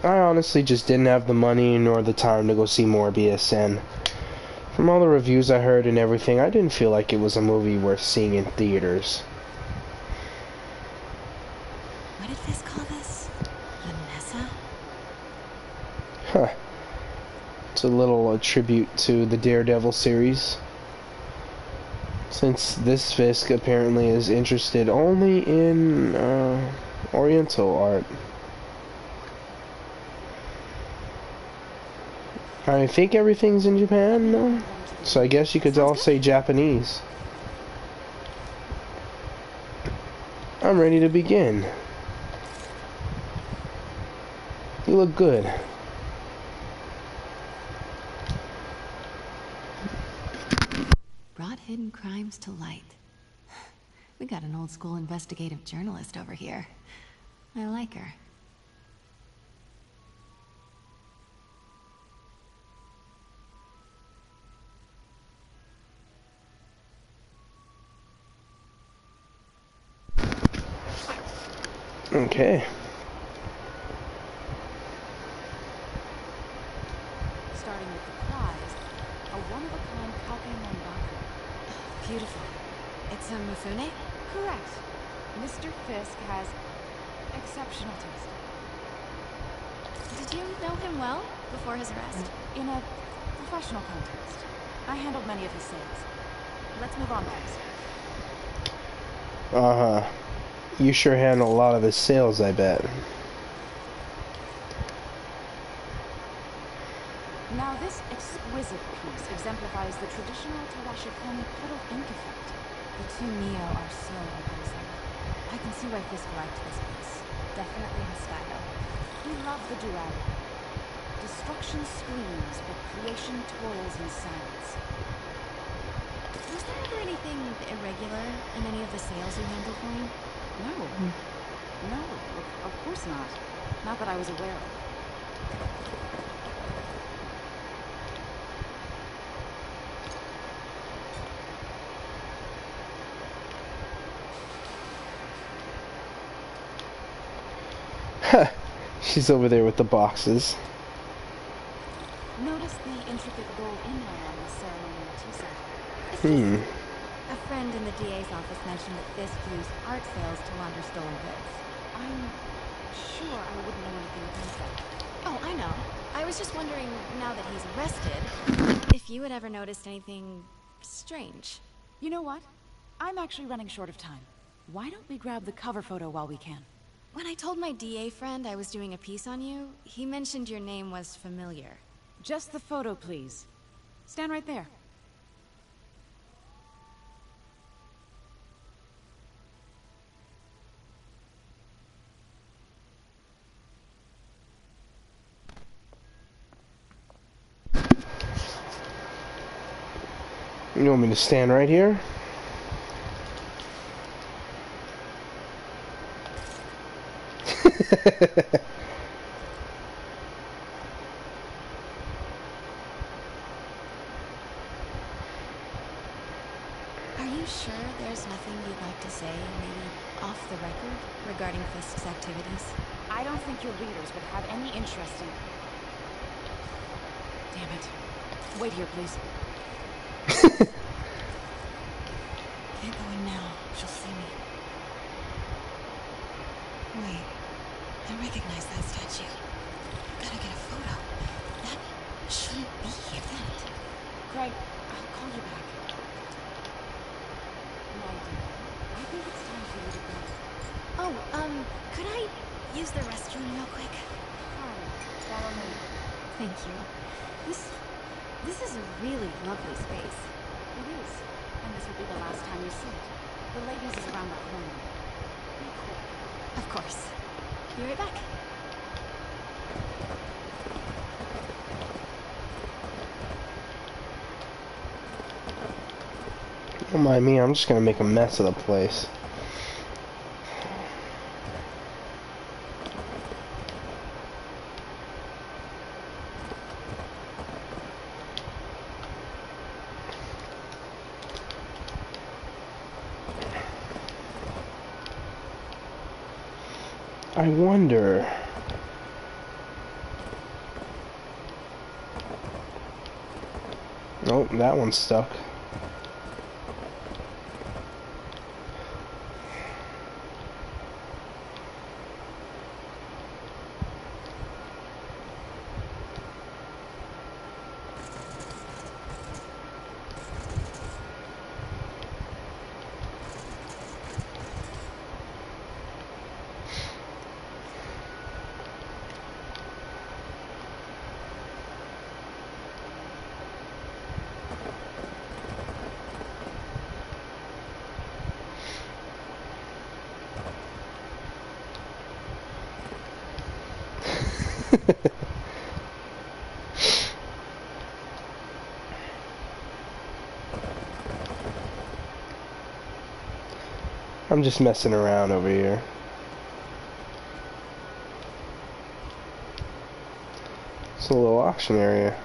I honestly just didn't have the money nor the time to go see Morbius, and from all the reviews I heard and everything, I didn't feel like it was a movie worth seeing in theaters. What did Fisk call this? Vanessa? Huh. It's a little tribute to the Daredevil series. Since this Fisk apparently is interested only in Oriental art. I think everything's in Japan, no? So I guess you could all say Japanese. I'm ready to begin. You look good. Brought hidden crimes to light. We got an old school investigative journalist over here. I like her. Okay. Starting with the prize, a one-of-a-kind Kake Monbaku. Beautiful. It's a Mifune? Correct. Mr. Fisk has exceptional taste. Did you know him well before his arrest? In a professional context, I handled many of his sales. Let's move on, please. Uh-huh. You sure handle a lot of his sales, I bet. Now this exquisite piece exemplifies the traditional Tawashikomi puddle ink effect. The two Neo are so imposing. I can see why Fisk liked this piece. Definitely his style. He loved the duality. Destruction screams, but creation toils in silence. Was there ever anything irregular in any of the sales you handled for me? No. No, of course not. Not that I was aware of. She's over there with the boxes. Notice the intricate gold inlay on the ceremonial tea set. Hmm. A friend in the DA's office mentioned that Fisk used art sales to launder stolen goods. I'm sure I wouldn't know anything against that. Oh, I know. I was just wondering, now that he's arrested, if you had ever noticed anything strange. You know what? I'm actually running short of time. Why don't we grab the cover photo while we can? When I told my DA friend I was doing a piece on you, he mentioned your name was familiar. Just the photo, please. Stand right there. You want me to stand right here? Are you sure there's nothing you'd like to say, maybe off the record, regarding Fisk's activities? I don't think your readers would have any interest in... Damn it. Wait here, please. Can't go in now. She'll see me. Wait. I recognize that statue. Gotta get a photo. That shouldn't be here. Craig, I'll call you back. My dear, I think it's time for you to go. Oh, could I use the restroom real quick? Fine. Follow me. Thank you. This is a really lovely space. It is. And this will be the last time you see it. The ladies is around the corner. Be quick. Of course. Be right back. Don't mind me, I'm just gonna make a mess of the place. I wonder... Nope, that one's stuck. I'm just messing around over here. It's a little auction area.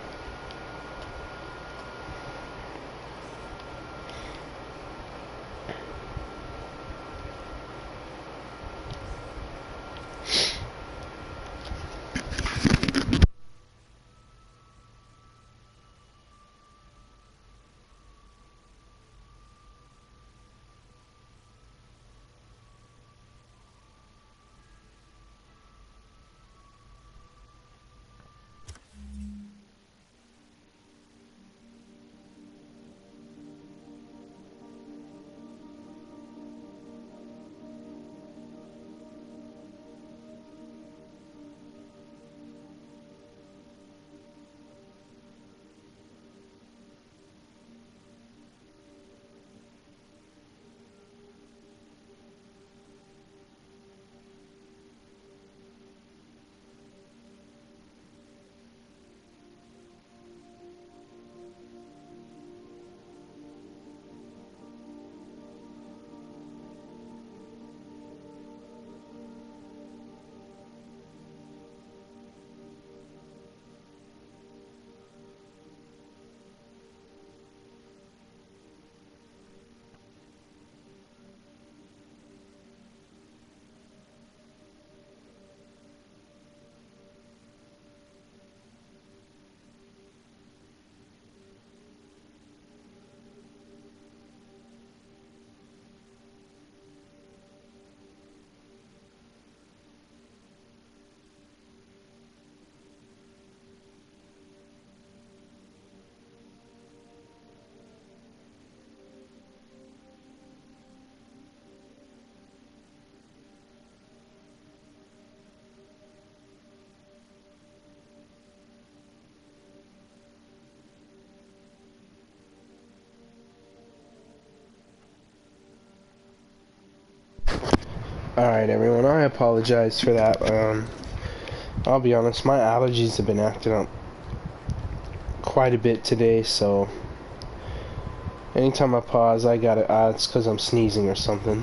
Alright everyone, I apologize for that. I'll be honest, my allergies have been acting up quite a bit today, so anytime I pause, I got it. It's because I'm sneezing or something.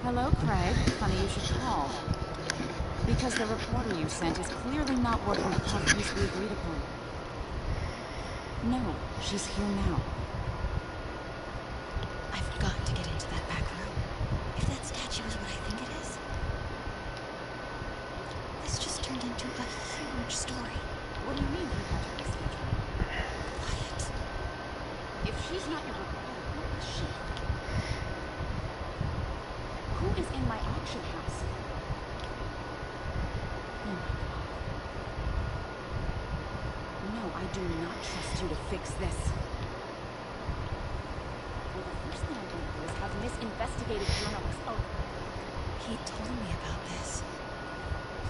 Hello, Craig. Funny you should call. Because the reporter you sent is clearly not working the puff piece we agreed upon. No, she's here now. I've got to get into that back room. If that statue is what I think it is. This just turned into a huge story. What do you mean you got her schedule? Quiet. If she's not your reporter, who is she? Who is in my auction house? Oh my god. No, I do not trust you to fix this. Well, the first thing I'm going to do is have Miss Investigative Journalist. Oh, He told me about this.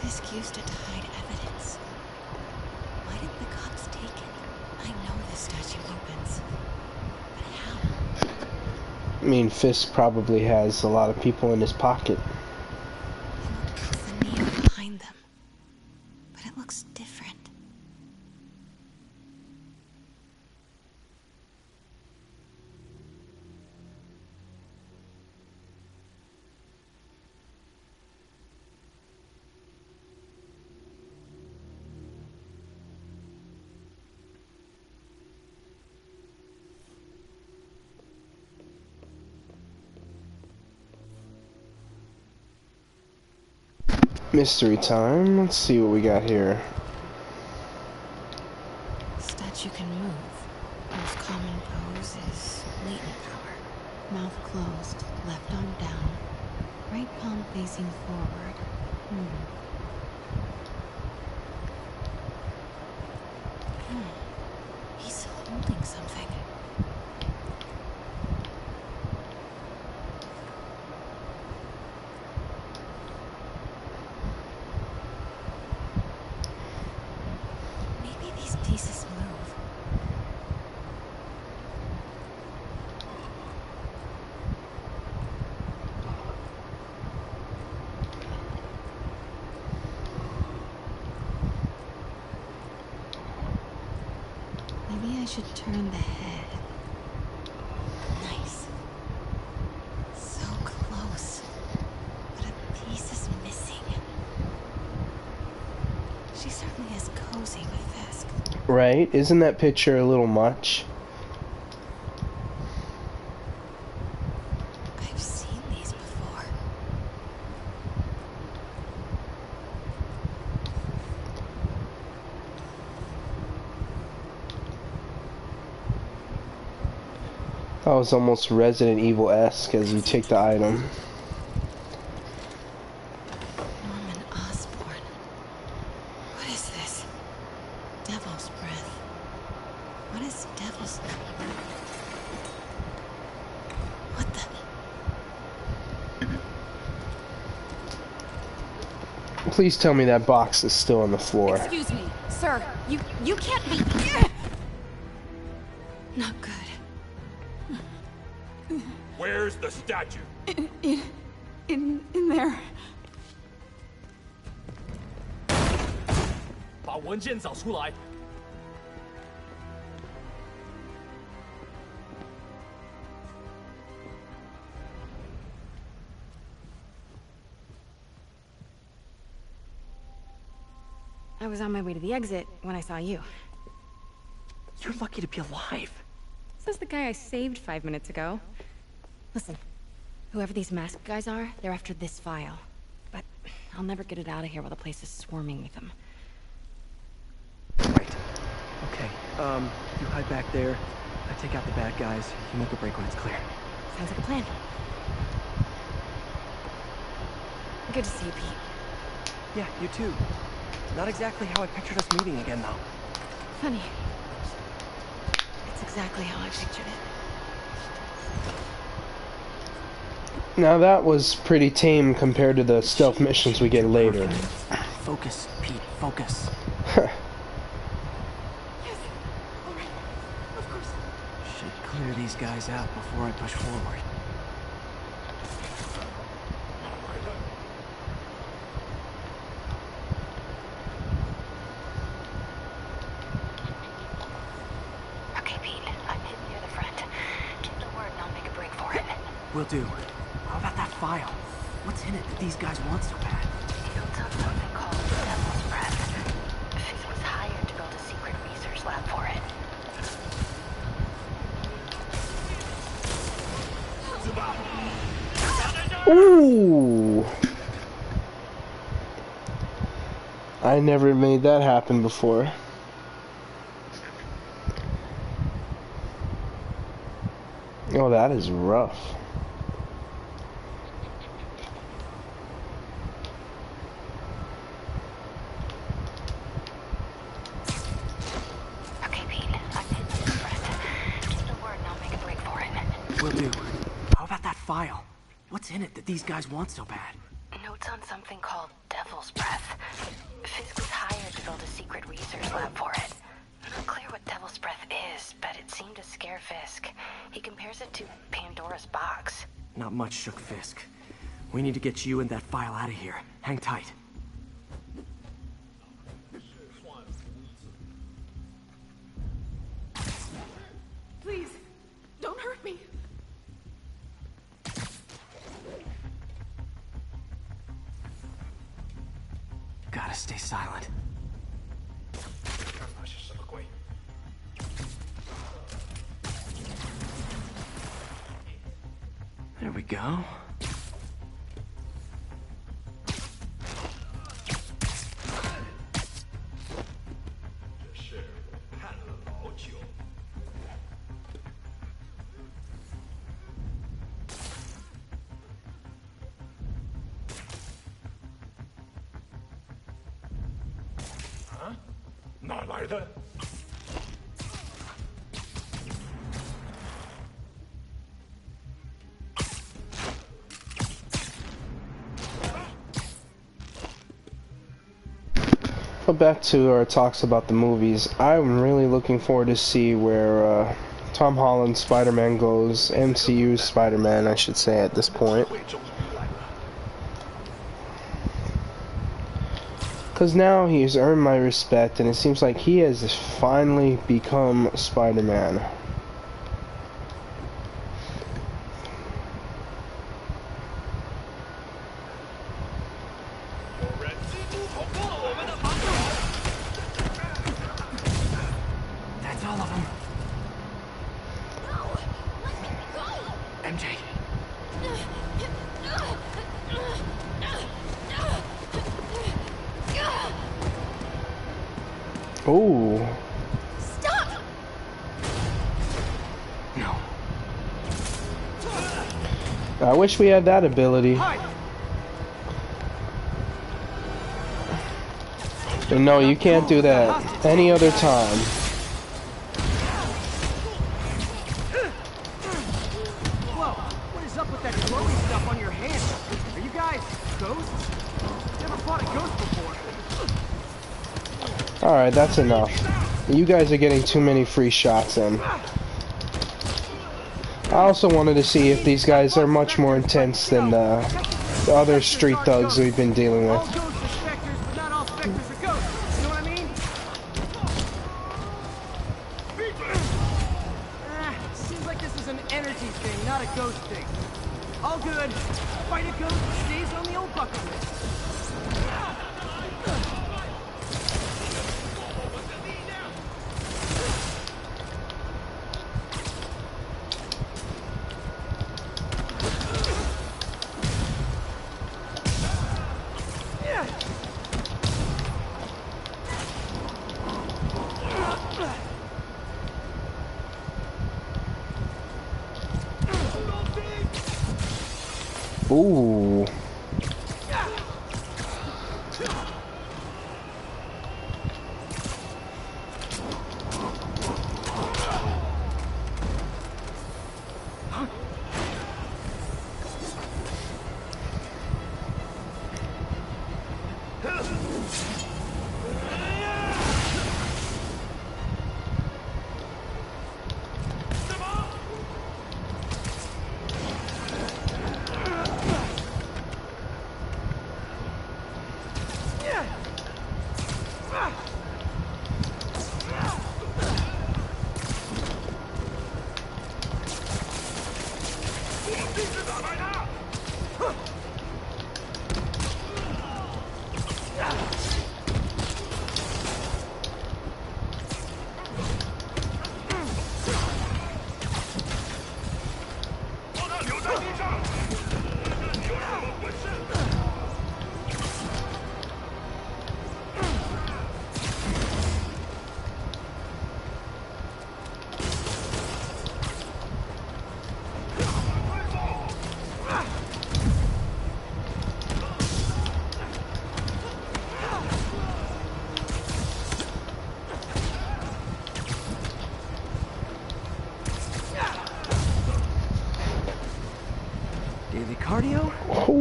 Fisk used it to hide evidence. Why did the cops take it? I know the statue opens. But how? I mean, Fisk probably has a lot of people in his pocket. It's the neo behind them. But it looks different. Mystery time. Let's see what we got here. Statue can move. Most common pose is latent power. Mouth closed, left arm down. Right palm facing forward. He's holding something. Maybe these pieces move. Maybe I should turn the head. Nice. So close. But a piece is missing. She certainly is cozy with Fisk. Right? Isn't that picture a little much? I've seen these before. That was almost Resident Evil-esque as you take the item. Norman Osborn. What is this? Devil's breath. What is devil's... What the... Please tell me that box is still on the floor. excuse me, sir. You can't be... Not good. Where's the statue? In there. 把文件找出来。 I was on my way to the exit when I saw you. You're lucky to be alive. Says the guy I saved 5 minutes ago. Listen, whoever these masked guys are, they're after this file. But I'll never get it out of here while the place is swarming with them. Right. Okay, you hide back there. I take out the bad guys. You make a break when it's clear. Sounds like a plan. Good to see you, Pete. Yeah, you too. Not exactly how I pictured us meeting again, though. Funny. It's exactly how I pictured it. Now that was pretty tame compared to the stealth missions we get later. Focus, Pete, focus. Should clear these guys out before I push forward. Will do. How about that file? What's in it that these guys want so bad? Notes on something called Devil's Breath. Fisk was hired to build a secret research lab for it. Ooh! I never made that happen before. Oh, that is rough. Okay, Pete. I've hit Devil's Breath. Give the word and I'll make a break for it. Will do. How about that file? What's in it that these guys want so bad? Notes on something called Devil's Breath. Fisk was hired to build a secret research lab for it. Not clear what Devil's Breath is, but it seemed to scare Fisk. He compares it to Pandora's box. Not much shook Fisk. We need to get you and that file out of here. Hang tight. Please, don't hurt me. Gotta stay silent. There we go. Huh? 哪来的？ But back to our talks about the movies. I'm really looking forward to see where Tom Holland's Spider-Man goes. MCU's Spider-Man, I should say, at this point. Because now he's earned my respect, and it seems like he has finally become Spider-Man. That's all of them. MJ. Ooh. Stop! No. I wish we had that ability. And no, you can't do that any other time. Whoa, what is up with that glowy stuff on your hand? Are you guys ghosts? Never fought a ghost before. Alright, that's enough. You guys are getting too many free shots in. I also wanted to see if these guys are much more intense than the other street thugs we've been dealing with. All ghosts are specters, but not all specters are ghosts. You know what I mean? Seems like this is an energy thing, not a ghost thing. All good. Fight a ghost stays on the old bucket list. Ooh.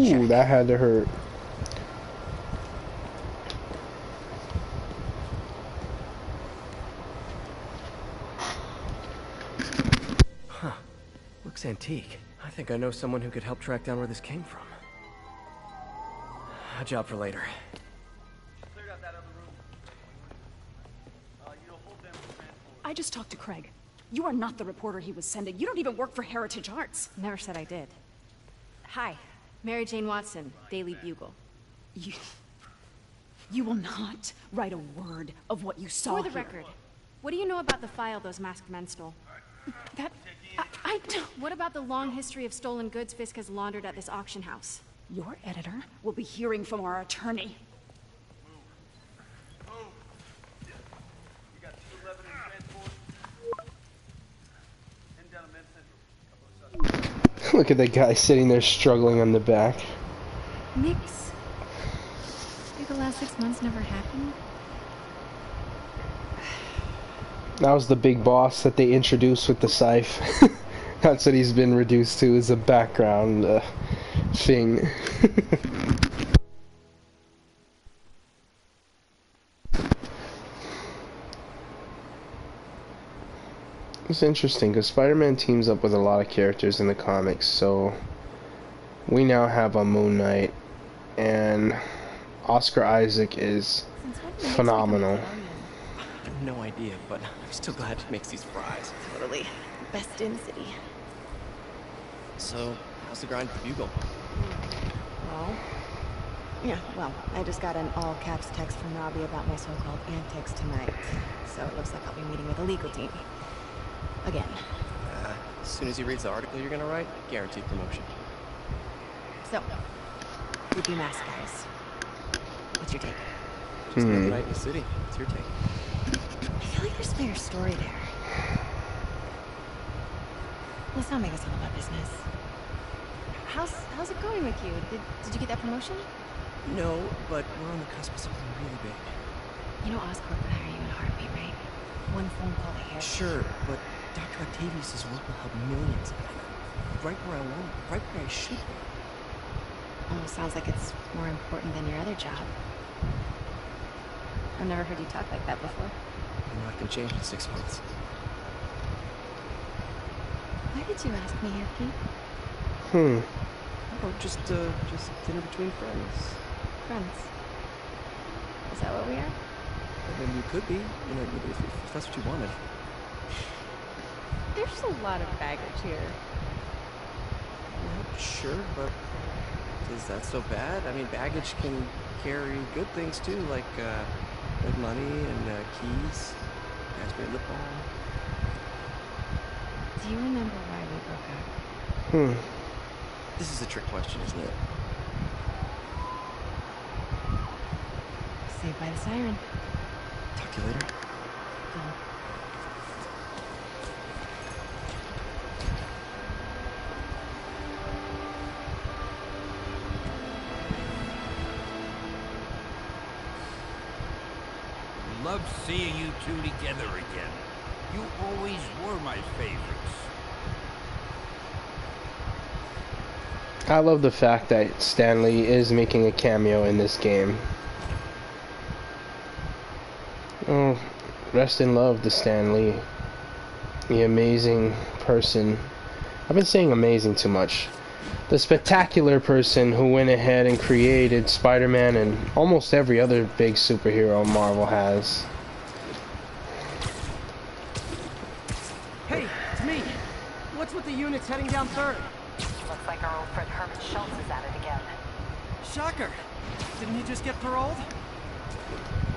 Ooh, that had to hurt. Huh. Looks antique. I think I know someone who could help track down where this came from. A job for later. I just talked to Craig. You are not the reporter he was sending. You don't even work for Heritage Arts. Never said I did. Hi, Mary Jane Watson, Daily Bugle. You will not write a word of what you saw For the here. record, what do you know about the file those masked men stole? I don't... What about the long history of stolen goods Fisk has laundered at this auction house? Your editor will be hearing from our attorney. Look at that guy sitting there struggling on the back. Nix. Like the last 6 months never happened? That was the big boss that they introduced with the scythe. That's what he's been reduced to, is a background thing. It's interesting because Spider-Man teams up with a lot of characters in the comics, so we now have a Moon Knight, and Oscar Isaac is phenomenal. I have no idea, but I'm still glad he makes these fries. Totally. Best in city. So, how's the grind at the Bugle? Oh? Yeah, well, I just got an all-caps text from Robbie about my so-called antics tonight. So it looks like I'll be meeting with the legal team. Again. As soon as he reads the article you're gonna write, guaranteed promotion. So, we do mask guys. What's your take? Just another night in the city. What's your take? I feel like there's a bigger story there. Let's not make us all about business. How's it going with you? Did you get that promotion? No, but we're on the cusp of something really big. You know Oscorp would hire you in a heartbeat, right? One phone call to hear. Sure, but Dr. Octavius' work will help millions. Right where I want, right where I should be. Almost sounds like it's more important than your other job. I've never heard you talk like that before. I'm not gonna change in 6 months. Why did you ask me here, Pete? Oh, just dinner between friends. Friends. Is that what we are? I mean, we could be, you know, if that's what you wanted. There's a lot of baggage here. Yeah, sure, but is that so bad? I mean, baggage can carry good things too, like good money and keys, raspberry lip balm. Do you remember why we broke up? This is a trick question, isn't it? Saved by the siren. Talk to you later. Love seeing you two together again. You always were my favorites. I love the fact that Stan Lee is making a cameo in this game. Oh, rest in love to Stan Lee. The amazing person. I've been saying amazing too much. The spectacular person who went ahead and created Spider-Man and almost every other big superhero Marvel has. Hey, it's me. What's with the units heading down 3rd? Looks like our old friend Herman Schultz is at it again. Shocker. Didn't he just get paroled?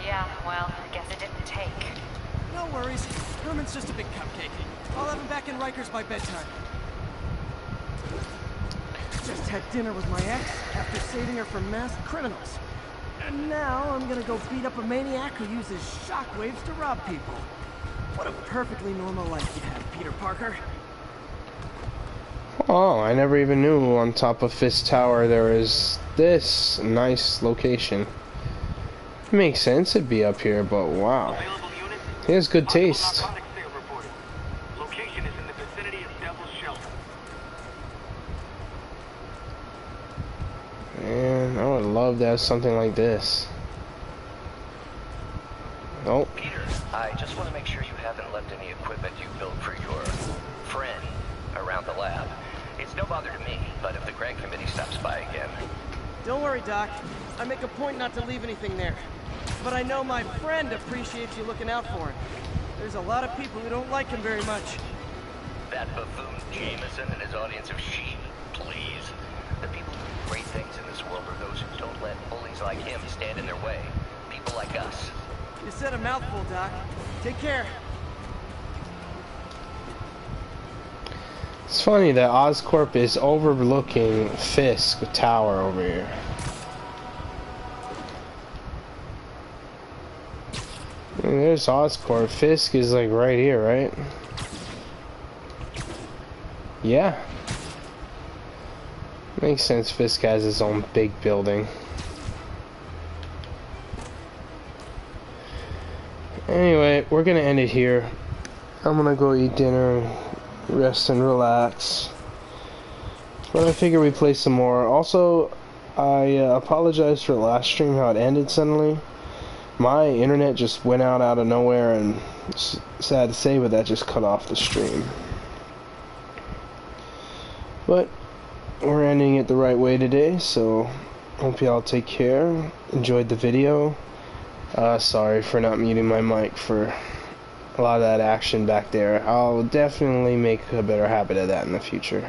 Yeah, well, I guess it didn't take. No worries. Herman's just a big cupcake. I'll have him back in Rikers by bedtime. Just had dinner with my ex after saving her from masked criminals. And now I'm gonna go beat up a maniac who uses shockwaves to rob people. What a perfectly normal life you have, Peter Parker. Oh, I never even knew on top of Fist Tower there was this nice location. It makes sense it'd be up here, but wow. He has good taste. Location is in the vicinity of Devil's Shelter. would love to have something like this. Oh. Peter, I just want to make sure you haven't left any equipment you built for your friend around the lab. It's no bother to me, but if the grant committee stops by again... Don't worry, Doc. I make a point not to leave anything there. But I know my friend appreciates you looking out for him. There's a lot of people who don't like him very much. That buffoon Jameson and his audience of sheep, please. The people who do great things in this world are those who don't let bullies like him stand in their way. People like us. You said a mouthful, Doc. Take care. It's funny that Oscorp is overlooking Fisk Tower over here. I mean, there's Oscorp. Fisk is like right here, right? Yeah. Makes sense. Fisk has his own big building. Anyway, we're gonna end it here. I'm gonna go eat dinner, rest and relax. But I figure we play some more. Also, I apologize for the last stream, how it ended suddenly. My internet just went out of nowhere, and sad to say, but that just cut off the stream. But we're ending it the right way today, so hope y'all take care. Enjoyed the video. Sorry for not muting my mic for a lot of that action back there. I'll definitely make a better habit of that in the future.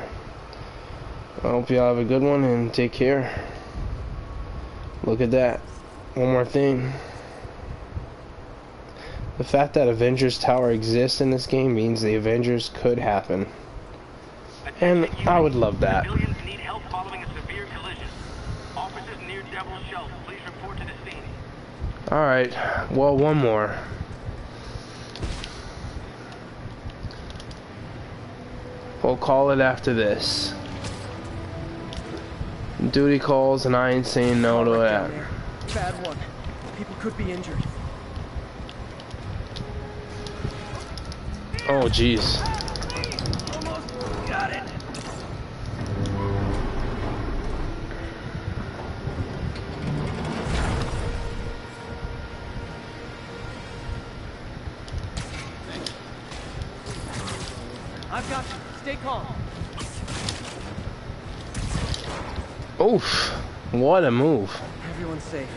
I hope y'all have a good one and take care. Look at that. One more thing. The fact that Avengers Tower exists in this game means the Avengers could happen. And I would love that. Civilians need help following a severe collision. Officers near Devil's Shelf, please report to the scene. Alright, well, one more. We'll call it after this. Duty calls, and I ain't saying no to that. Bad one. People could be injured. Oh, jeez. Almost got it. I've got you. Stay calm. Oof. What a move. Everyone's safe.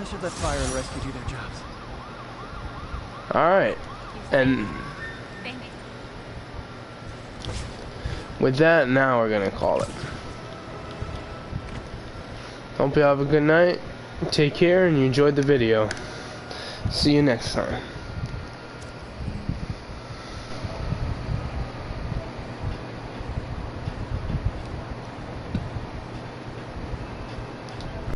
I should let fire and rescue do their jobs. Alright. And with that, now we're gonna call it. Hope you have a good night. Take care and you enjoyed the video. See you next time.